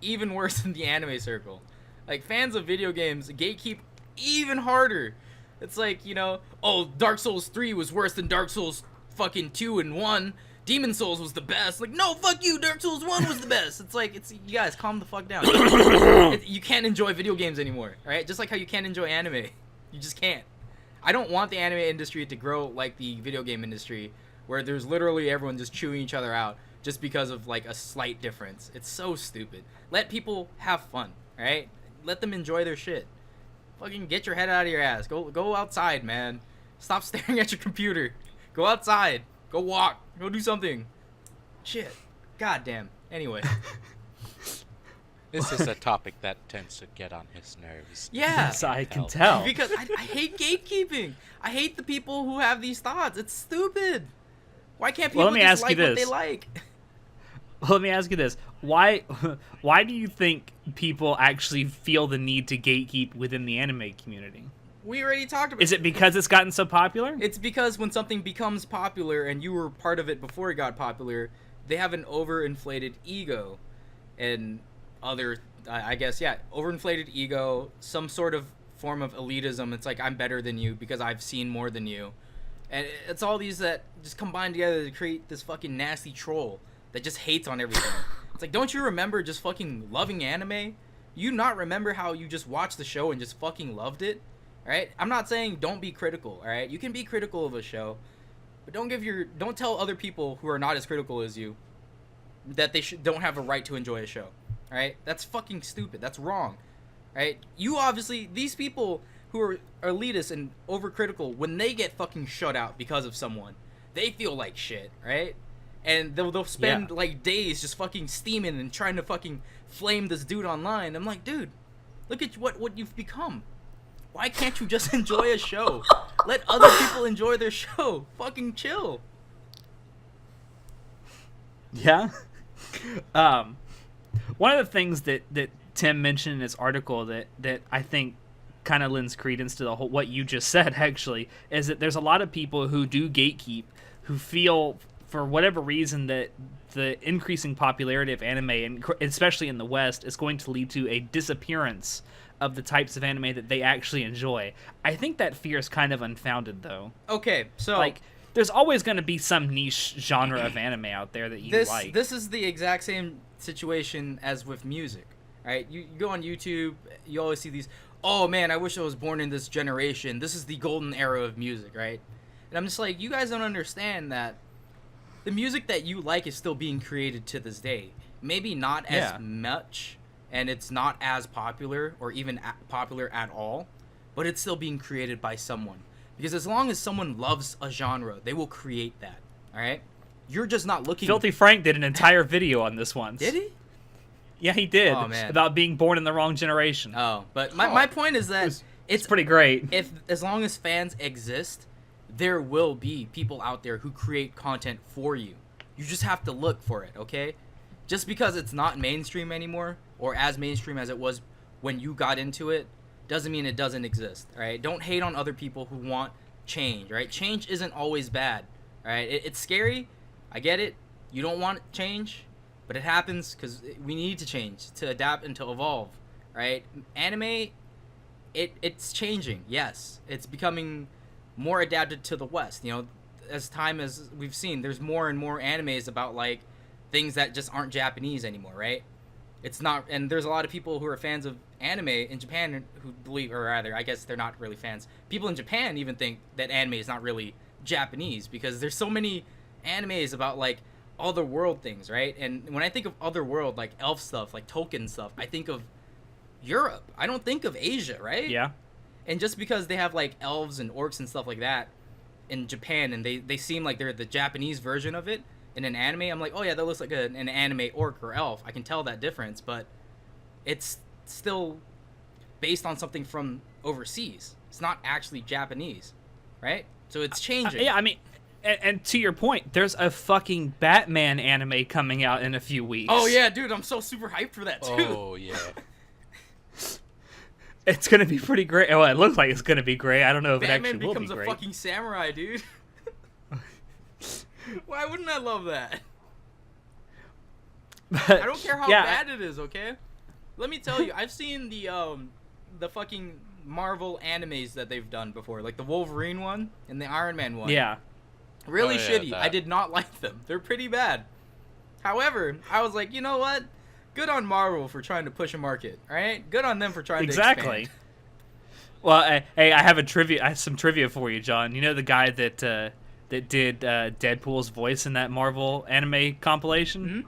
even worse than the anime circle. Like, fans of video games gatekeep even harder. It's like, you know, oh, Dark Souls 3 was worse than Dark Souls fucking 2 and 1. Demon Souls was the best. Like, no, fuck you, Dark Souls 1 was the best. It's like, you guys, calm the fuck down. You can't enjoy video games anymore, alright? Just like how you can't enjoy anime. You just can't. I don't want the anime industry to grow like the video game industry, where there's literally everyone just chewing each other out just because of, like, a slight difference. It's so stupid. Let people have fun, alright? Let them enjoy their shit. Fucking get your head out of your ass. Go outside, man. Stop staring at your computer. Go outside. Go walk. Go do something. Shit. God damn. Anyway. This is a topic that tends to get on his nerves. Yeah. Yes, I can tell. Because I hate gatekeeping. I hate the people who have these thoughts. It's stupid. Why can't people Well, let me just ask you like what they this. like? Well, let me ask you this: why do you think people actually feel the need to gatekeep within the anime community? We already talked about Is it because it's gotten so popular? It's because when something becomes popular and you were part of it before it got popular, they have an overinflated ego and other, I guess, yeah, overinflated ego, some sort of form of elitism. It's like, I'm better than you because I've seen more than you. And it's all these that just combine together to create this fucking nasty troll that just hates on everything. It's like, don't you remember just fucking loving anime? You not remember how you just watched the show and just fucking loved it? Alright? I'm not saying don't be critical, alright? You can be critical of a show, but don't tell other people who are not as critical as you that they don't have a right to enjoy a show. Alright? That's fucking stupid. That's wrong. Right? You obviously, these people who are elitist and overcritical, when they get fucking shut out because of someone, they feel like shit, right? And they'll spend like days just fucking steaming and trying to fucking flame this dude online. I'm like, dude, look at what you've become. Why can't you just enjoy a show? Let other people enjoy their show. Fucking chill. Yeah. One of the things that Tim mentioned in his article that I think kind of lends credence to the whole what you just said actually is that there's a lot of people who do gatekeep who feel for whatever reason that the increasing popularity of anime, and especially in the West, is going to lead to a disappearance of the types of anime that they actually enjoy. I think that fear is kind of unfounded, though. Okay, so like, there's always going to be some niche genre of anime out there that you like. This is the exact same situation as with music, right? You go on YouTube, you always see these, oh man, I wish I was born in this generation. This is the golden era of music, right? And I'm just like, you guys don't understand that the music that you like is still being created to this day. Maybe not as much, and it's not as popular or even popular at all, but it's still being created by someone. Because as long as someone loves a genre, they will create that, all right? You're just not looking... Filthy Frank did an entire video on this once. Did he? Yeah, he did. Oh, man. About being born in the wrong generation. Oh, but my point is that it's pretty great. As long as fans exist, there will be people out there who create content for you. You just have to look for it, okay? Just because it's not mainstream anymore, or as mainstream as it was when you got into it, doesn't mean it doesn't exist, all right? Don't hate on other people who want change, right? Change isn't always bad, all right? It's scary. I get it. You don't want change, but it happens because we need to change, to adapt and to evolve, right? Anime, it's changing, yes. It's becoming more adapted to the West. You know, as time as we've seen, there's more and more animes about like things that just aren't Japanese anymore, right? It's not, and there's a lot of people who are fans of anime in Japan who believe, or rather, I guess they're not really fans. People in Japan even think that anime is not really Japanese because there's so many animes about like other world things, right? And when I think of other world, like elf stuff, like Tolkien stuff, I think of Europe. I don't think of Asia, right? Yeah. And just because they have like elves and orcs and stuff like that in Japan, and they seem like they're the Japanese version of it in an anime, I'm like, oh yeah, that looks like an anime orc or elf. I can tell that difference, but it's still based on something from overseas. It's not actually Japanese, right? So it's changing. Yeah, I mean, and to your point, there's a fucking Batman anime coming out in a few weeks. Oh yeah, dude, I'm so super hyped for that too. Oh yeah. It's gonna be pretty great. Well, it looks like it's gonna be great. I don't know if Batman it actually will be becomes great. a fucking samurai, dude. Why wouldn't I love that? But, I don't care how yeah, bad it is, okay? Let me tell you, I've seen the fucking Marvel animes that they've done before, like the Wolverine one and the Iron Man one. Yeah. Really Oh, yeah, shitty. that. I did not like them. They're pretty bad. However, I was like, you know what? Good on Marvel for trying to push a market, alright? Good on them for trying to Exactly. expand. Well, hey, I have some trivia for you, John. You know the guy that did Deadpool's voice in that Marvel anime compilation? Mm-hmm.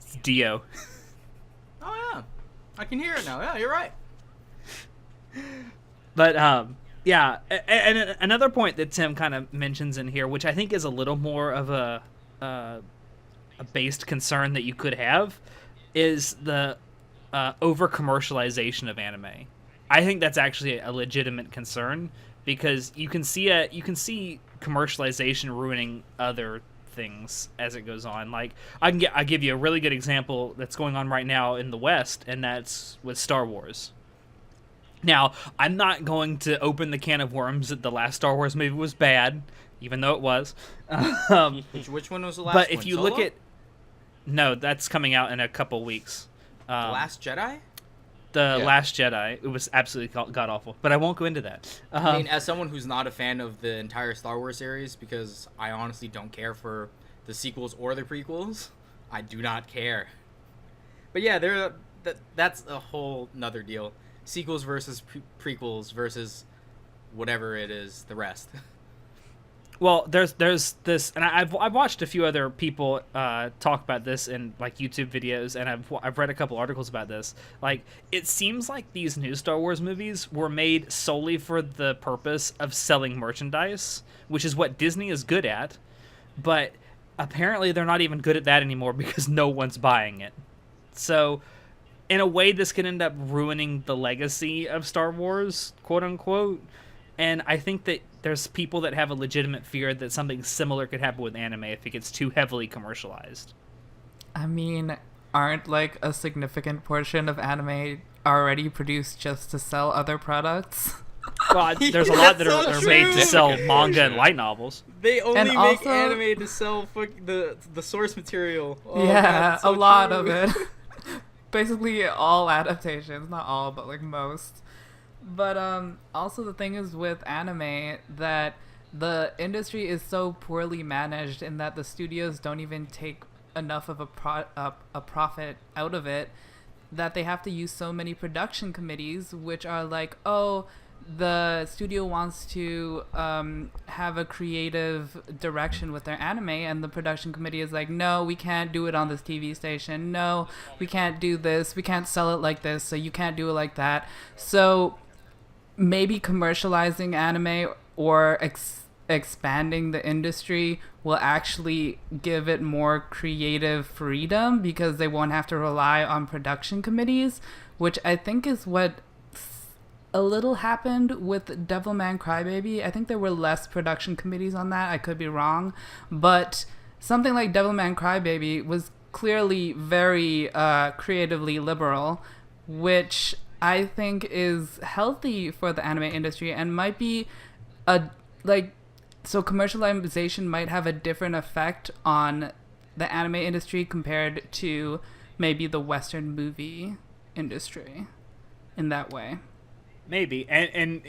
It's Dio. Oh, yeah. I can hear it now. Yeah, you're right. But yeah, and another point that Tim kind of mentions in here, which I think is a little more of a based concern that you could have, is the over commercialization of anime. I think that's actually a legitimate concern because you can see commercialization ruining other things as it goes on. Like I give you a really good example that's going on right now in the West, and that's with Star Wars. Now, I'm not going to open the can of worms that the last Star Wars movie was bad, even though it was. Which one was the last but one? if you Solo? look at... No, that's coming out in a couple weeks. The Last Jedi? The Yeah. Last Jedi. It was absolutely god awful, but I won't go into that. I mean, as someone who's not a fan of the entire Star Wars series, because I honestly don't care for the sequels or the prequels, I do not care. But yeah, that's a whole nother deal. Sequels versus prequels versus whatever it is, the rest. Well, there's this, and I've watched a few other people talk about this in like YouTube videos, and I've read a couple articles about this. Like, it seems like these new Star Wars movies were made solely for the purpose of selling merchandise, which is what Disney is good at, but apparently they're not even good at that anymore because no one's buying it. So, in a way, this could end up ruining the legacy of Star Wars, quote unquote. And I think that there's people that have a legitimate fear that something similar could happen with anime if it gets too heavily commercialized. I mean, aren't like a significant portion of anime already produced just to sell other products? Well, there's a lot that That's are, so are made to true. sell manga and light novels. They only And make also- anime to sell the source material. Oh, yeah, that's so a lot true. of it. Basically all adaptations, not all, but like most. But also the thing is with anime that the industry is so poorly managed in that the studios don't even take enough of a profit out of it, that they have to use so many production committees, which are like, oh, the studio wants to have a creative direction with their anime, and the production committee is like, no, we can't do it on this TV station. No, we can't do this. We can't sell it like this, so you can't do it like that. So maybe commercializing anime or expanding the industry will actually give it more creative freedom because they won't have to rely on production committees, which I think is what a little happened with Devilman Crybaby. I think there were less production committees on that. I could be wrong. But something like Devilman Crybaby was clearly very creatively liberal, which I think is healthy for the anime industry and might be so commercialization might have a different effect on the anime industry compared to maybe the Western movie industry in that way. Maybe, and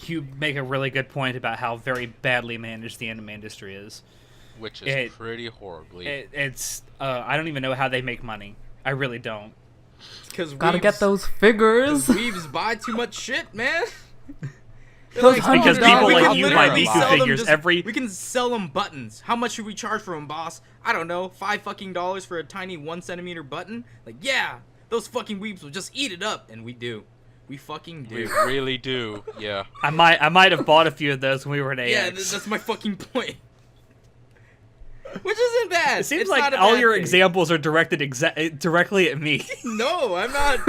you make a really good point about how very badly managed the anime industry is. Which is pretty horribly. It's I don't even know how they make money. I really don't. Because Gotta get those figures. Weebs buy too much shit, man. Those Because $100 people we like can you buy literally Miku sell figures every. We can sell them buttons. How much should we charge for them, boss? I don't know, $5 for a tiny 1 centimeter button? Like, yeah, those fucking weebs will just eat it up, and we do. We fucking do. We really do, yeah. I might have bought a few of those when we were at AX. Yeah, that's my fucking point. Which isn't bad. It seems It's like not a all bad your thing. examples are directed directly at me. No, I'm not.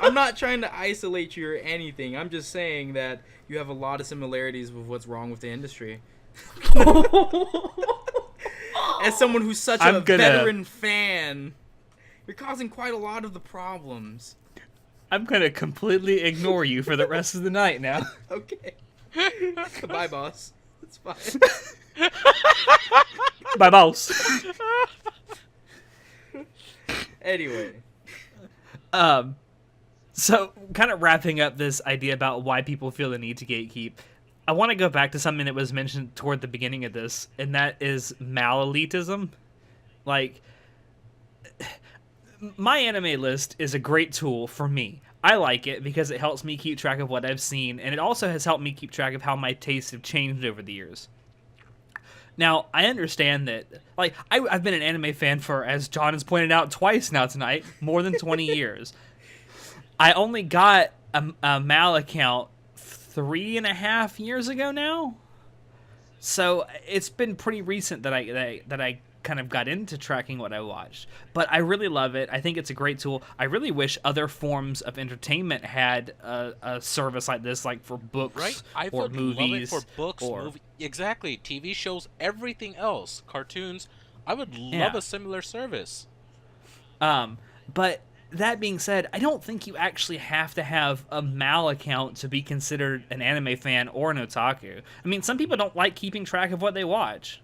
I'm not trying to isolate you or anything. I'm just saying that you have a lot of similarities with what's wrong with the industry. As someone who's such a veteran fan, you're causing quite a lot of the problems. I'm gonna completely ignore you for the rest of the night now. Okay. Goodbye, boss. It's fine. Bye, boss. Anyway. So kind of wrapping up this idea about why people feel the need to gatekeep, I want to go back to something that was mentioned toward the beginning of this, and that is mal-elitism. Like, my anime list is a great tool for me. I like it because it helps me keep track of what I've seen, and it also has helped me keep track of how my tastes have changed over the years. Now, I understand that, like, I've been an anime fan for, as John has pointed out twice now tonight, more than 20 years. I only got a Mal account 3.5 years ago now. So it's been pretty recent that I kind of got into tracking what I watched. But I really love it. I think it's a great tool. I really wish other forms of entertainment had a service like this, like for books Right? I or would movies. love it for books, exactly, TV shows, everything else, cartoons. I would love a similar service. But that being said, I don't think you actually have to have a Mal account to be considered an anime fan or an otaku. I mean, some people don't like keeping track of what they watch.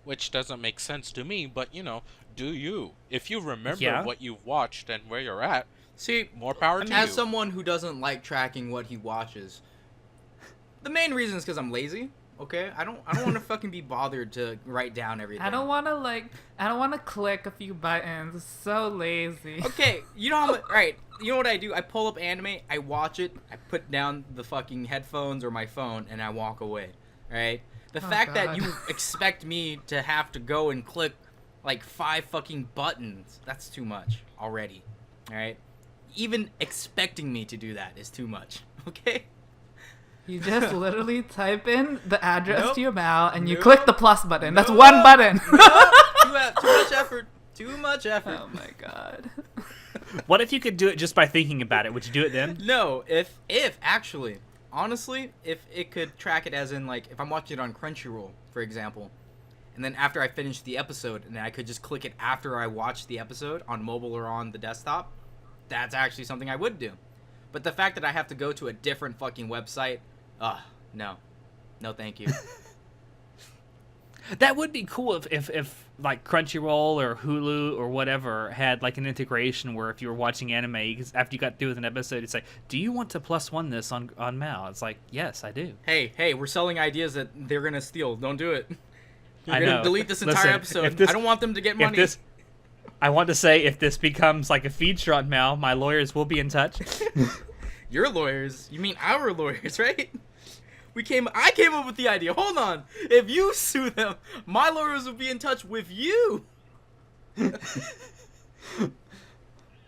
Which doesn't make sense to me, but, you know, do you? If you remember what you've watched and where you're at, See, More power to as you. someone who doesn't like tracking what he watches, the main reason is because I'm lazy. Okay, I don't want to fucking be bothered to write down everything. I don't want to click a few buttons. It's so lazy. Okay, you know how much, right? You know what I do? I pull up anime, I watch it, I put down the fucking headphones or my phone, and I walk away. Right? The fact that God. you expect me to have to go and click like 5 fucking buttons, that's too much already. All right? Even expecting me to do that is too much. Okay? You just literally type in the address Nope. to your mail and you Nope. click the plus button. That's Nope. one button. Too much effort. Too much effort. Oh my god. What if you could do it just by thinking about it? Would you do it then? No, if actually, honestly, if it could track it as in like if I'm watching it on Crunchyroll, for example, and then after I finish the episode, and then I could just click it after I watch the episode on mobile or on the desktop, that's actually something I would do. But the fact that I have to go to a different fucking website, no, thank you. That would be cool if like Crunchyroll or Hulu or whatever had like an integration where if you were watching anime, after you got through with an episode, it's like, do you want to +1 this on Mal? It's like, yes, I do. Hey, we're selling ideas that they're gonna steal. Don't do it. You're I gonna know. delete this entire Listen, episode. if this- I don't want them to get money. I want to say if this becomes like a feature on Mal, my lawyers will be in touch. Your lawyers? You mean our lawyers, right? I came up with the idea. Hold on. If you sue them, my lawyers will be in touch with you. I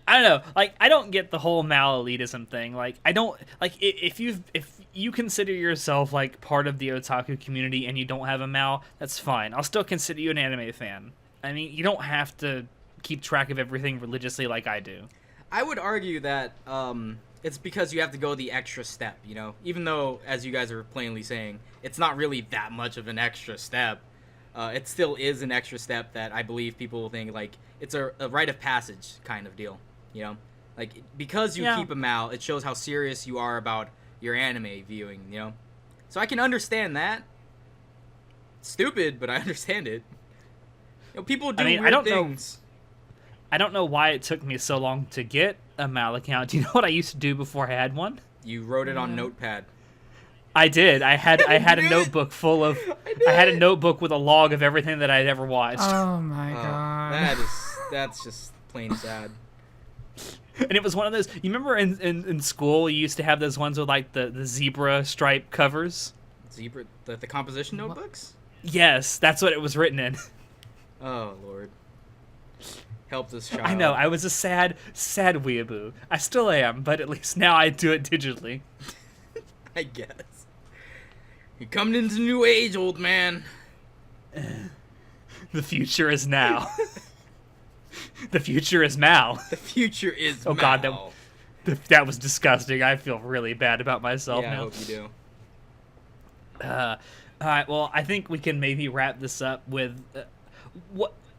don't know. Like, I don't get the whole Mal elitism thing. Like, I don't like if you consider yourself like part of the otaku community and you don't have a Mal, that's fine. I'll still consider you an anime fan. I mean, you don't have to keep track of everything religiously like I do. I would argue that it's because you have to go the extra step, you know? Even though, as you guys are plainly saying, it's not really that much of an extra step. It still is an extra step that I believe people will think, like, it's a rite of passage kind of deal, you know? Like, because you keep a Mal, it shows how serious you are about your anime viewing, you know? So I can understand that. It's stupid, but I understand it. You know, people do weird I don't things. I don't know why it took me so long to get a Mal account. Do you know what I used to do before I had one? You wrote it on Notepad. I did. I had a knew it. notebook full of. I had a notebook with a log of everything that I'd ever watched, Oh my god. That's just plain sad. and it was one of those. You remember in school you used to have those ones with like the zebra stripe covers. Zebra, the composition notebooks? Yes, that's what it was written in. Oh Lord, help this child. I know. I was a sad weeaboo. I still am, but at least now I do it digitally. I guess. You're coming into the new age, old man. The future is now. The future is Mal. The future is Oh, Mal. God, that was disgusting. I feel really bad about myself Yeah, I now. hope you do. All right. Well, I think we can maybe wrap this up with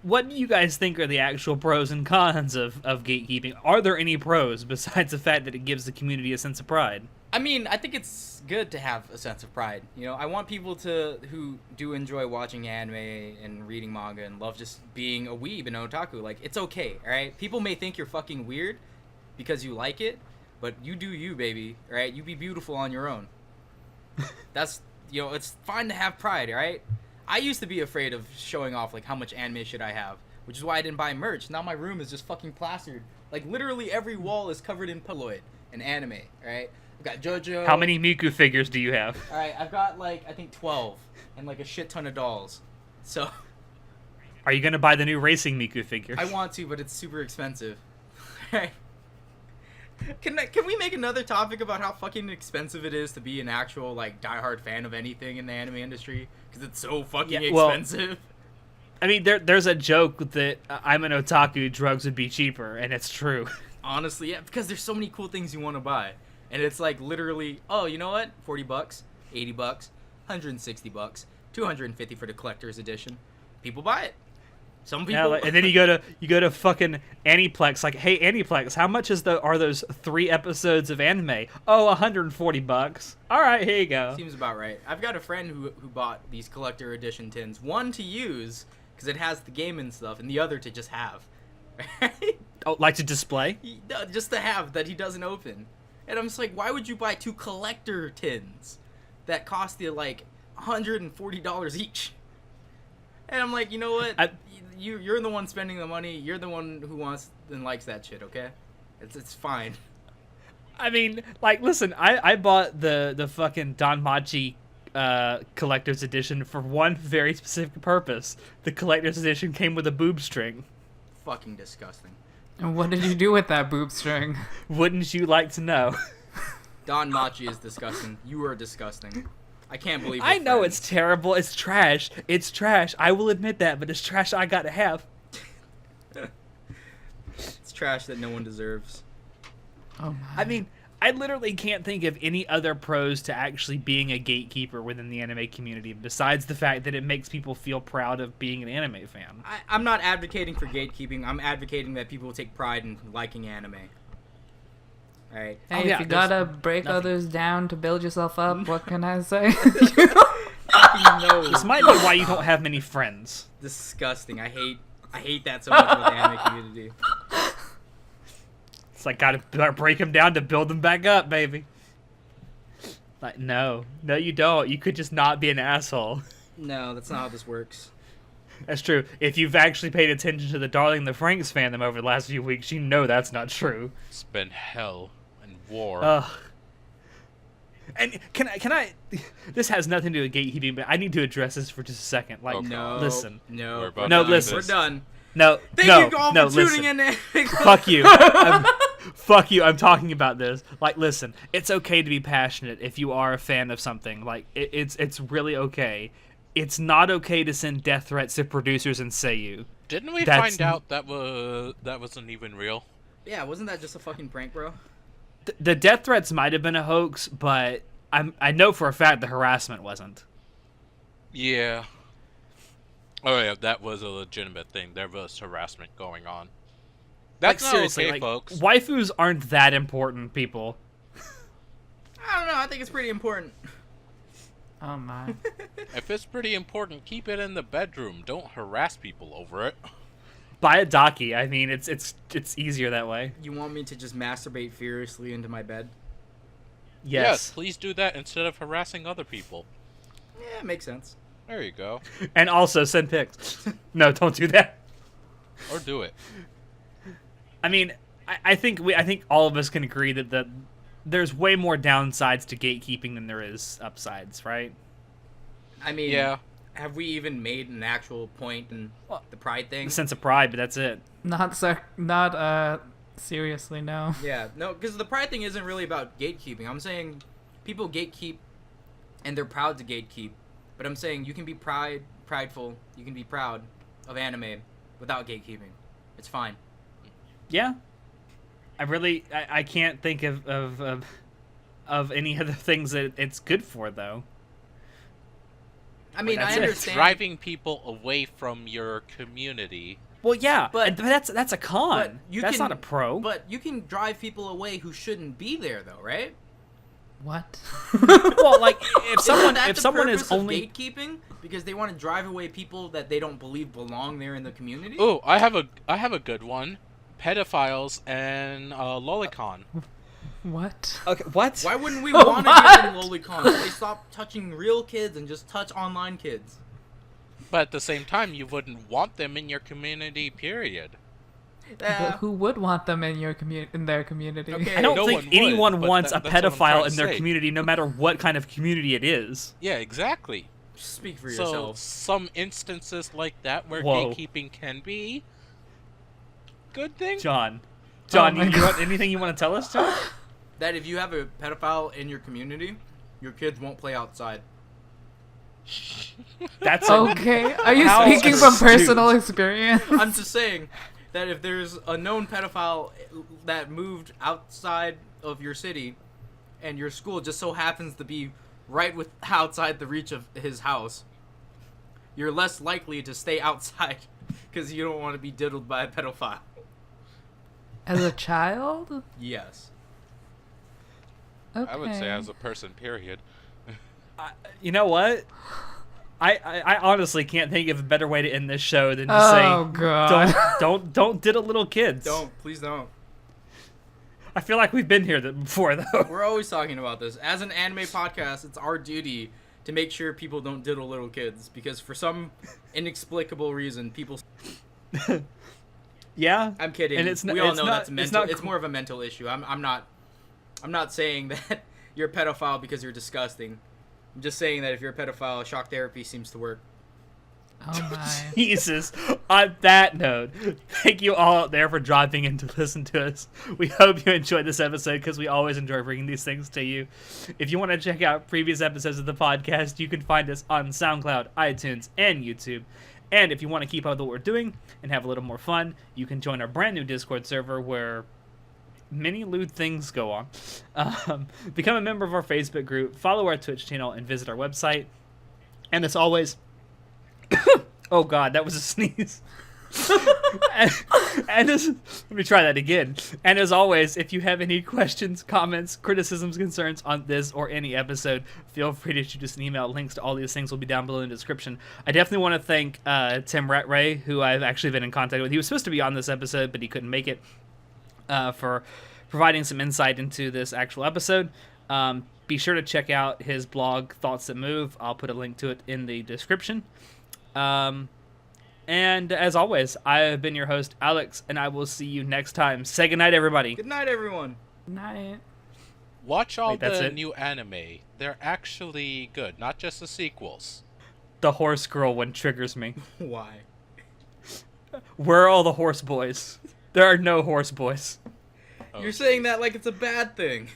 what do you guys think are the actual pros and cons of gatekeeping? Are there any pros besides the fact that it gives the community a sense of pride? I mean, I think it's good to have a sense of pride. You know, I want people who do enjoy watching anime and reading manga and love just being a weeb and otaku. Like, it's okay, all right? People may think you're fucking weird because you like it, but you do you, baby, all right? You be beautiful on your own. That's, you know, it's fine to have pride, all right? I used to be afraid of showing off, like, how much anime shit I have, which is why I didn't buy merch. Now my room is just fucking plastered. Like, literally every wall is covered in Polaroid and anime, all right? I've got JoJo. How many Miku figures do you have? All right, I've got, like, I think 12 and, like, a shit ton of dolls. So Are you gonna buy the new racing Miku figure? I want to, but it's super expensive. Right? Can we make another topic about how fucking expensive it is to be an actual, like, diehard fan of anything in the anime industry? Because it's so fucking expensive. I mean, there's a joke that I'm an otaku, drugs would be cheaper, and it's true. Honestly, yeah, because there's so many cool things you want to buy. And it's like literally, oh, you know what? $40, $80, $160, $250 for the collector's edition. People buy it. Some people. Yeah, like, and then you go to fucking Aniplex. Like, hey, Aniplex, how much are those 3 episodes of anime? Oh, $140. All right, here you go. Seems about right. I've got a friend who bought these collector edition tins. One to use because it has the game and stuff, and the other to just have. Right? Oh, like to display? Just to have that he doesn't open. And I'm just like, why would you buy 2 collector tins that cost you like $140 each? And I'm like, you know what? You're the one spending the money. You're the one who wants and likes that shit. Okay, it's fine. I mean, like, listen, I bought the fucking Don Machi collector's edition for one very specific purpose. The collector's edition came with a boob string. Fucking disgusting. And what did you do with that boob string? Wouldn't you like to know? Don Machi is disgusting. You are disgusting. I can't believe. I know friends. it's terrible. It's trash. It's trash. I will admit that, but it's trash I gotta have. It's trash that no one deserves. Oh my. I mean, I literally can't think of any other pros to actually being a gatekeeper within the anime community besides the fact that it makes people feel proud of being an anime fan. I'm not advocating for gatekeeping. I'm advocating that people take pride in liking anime. Alright. Hey, Oh, if yeah, you there's gotta break nothing. others down to build yourself up, what can I say? No. This might be why you don't have many friends. Disgusting. I hate that so much with the anime community. It's like, gotta break them down to build them back up, baby. Like, no, you don't. You could just not be an asshole. No, that's not how this works. That's true. If you've actually paid attention to the Darling the Franks fandom over the last few weeks, you know that's not true. It's been hell and war. Ugh. And can I? This has nothing to do with gatekeeping, but I need to address this for just a second. Like, Okay. No. listen. We're No. about No, to do listen. We're this. done. No, Thank no, you all no, for listen. tuning in. Fuck you. Fuck you. I'm talking about this. Like, listen, it's okay to be passionate if you are a fan of something. Like, it's really okay. It's not okay to send death threats to producers and Seiyu. Didn't we That's- find out that wasn't even real? Yeah, wasn't that just a fucking prank, bro? The death threats might have been a hoax, but I know for a fact the harassment wasn't. Yeah. Oh yeah, that was a legitimate thing. There was harassment going on. That's Like, not seriously, okay, like, folks. waifus aren't that important, people. I don't know. I think it's pretty important. Oh my. If it's pretty important, keep it in the bedroom. Don't harass people over it. Buy a daki. I mean, it's easier that way. You want me to just masturbate furiously into my bed? Yes. Please do that instead of harassing other people. Yeah, makes sense. There you go. And also send pics. No, don't do that. Or do it. I mean, I think all of us can agree that there's way more downsides to gatekeeping than there is upsides, right? I mean, Yeah. have we even made an actual point in the pride thing? The sense of pride, but that's it. Not seriously, no. Yeah, no, because the pride thing isn't really about gatekeeping. I'm saying people gatekeep, and they're proud to gatekeep. But I'm saying you can be prideful, you can be proud of anime without gatekeeping. It's fine. Yeah. I can't think of any other things that it's good for, though. I mean, That's I it. understand. Driving people away from your community. Well, yeah, But- but that's a con. but That's not a pro. But you can drive people away who shouldn't be there, though, right? What? Well, like if Isn't that the someone is purpose of only gatekeeping because they want to drive away people that they don't believe belong there in the community. Oh, I have a good one. Pedophiles and lolicon. What? okay, what? Why wouldn't we What? want to give them lolicons? They stop touching real kids and just touch online kids. But at the same time, you wouldn't want them in your community, period. But who would want them in their community? Okay. I don't No think one would, anyone but wants that's a what I'm trying pedophile to in their say. community, no matter what kind of community it is. Yeah, exactly. Speak for So yourself. some instances like that where Whoa. gatekeeping can be good thing. John, my you God. want anything you want to tell us, John? That if you have a pedophile in your community, your kids won't play outside. That's Okay. Are you How speaking from astute. personal experience? I'm just saying that if there's a known pedophile that moved outside of your city and your school just so happens to be right with outside the reach of his house, you're less likely to stay outside because you don't want to be diddled by a pedophile. As a child? Yes. Okay. I would say as a person, period. You know what? I honestly can't think of a better way to end this show than to say, God. don't diddle little kids. Please don't. I feel like we've been here before, though. We're always talking about this. As an anime podcast, it's our duty to make sure people don't diddle little kids, because for some inexplicable reason, people. Yeah, I'm kidding. and it's we all it's know not, that's mental. It's more of a mental issue. I'm not saying that you're a pedophile because you're disgusting. I'm just saying that if you're a pedophile, shock therapy seems to work. Oh my. Jesus. On that note, thank you all out there for dropping in to listen to us. We hope you enjoyed this episode, because we always enjoy bringing these things to you. If you want to check out previous episodes of the podcast, you can find us on SoundCloud, iTunes, and YouTube. And if you want to keep up with what we're doing and have a little more fun, you can join our brand new Discord server where many lewd things go on. Become a member of our Facebook group, follow our Twitch channel, and visit our website. And as always... Oh God, that was a sneeze. and let me try that again. And as always, if you have any questions, comments, criticisms, concerns on this or any episode, feel free to shoot us an email. Links to all these things will be down below in the description. I definitely want to thank Tim Rattray, who I've actually been in contact with. He was supposed to be on this episode, but he couldn't make it, for providing some insight into this actual episode. Be sure to check out his blog, Thoughts That Move. I'll put a link to it in the description. And as always, I have been your host, Alex, and I will see you next time. Say goodnight, everybody. Good night, everyone. Night. Watch all that's the it? new anime. They're actually good, not just the sequels. The horse girl one triggers me. Why? Where are all the horse boys? There are no horse boys. Oh, You're saying that like it's a bad thing.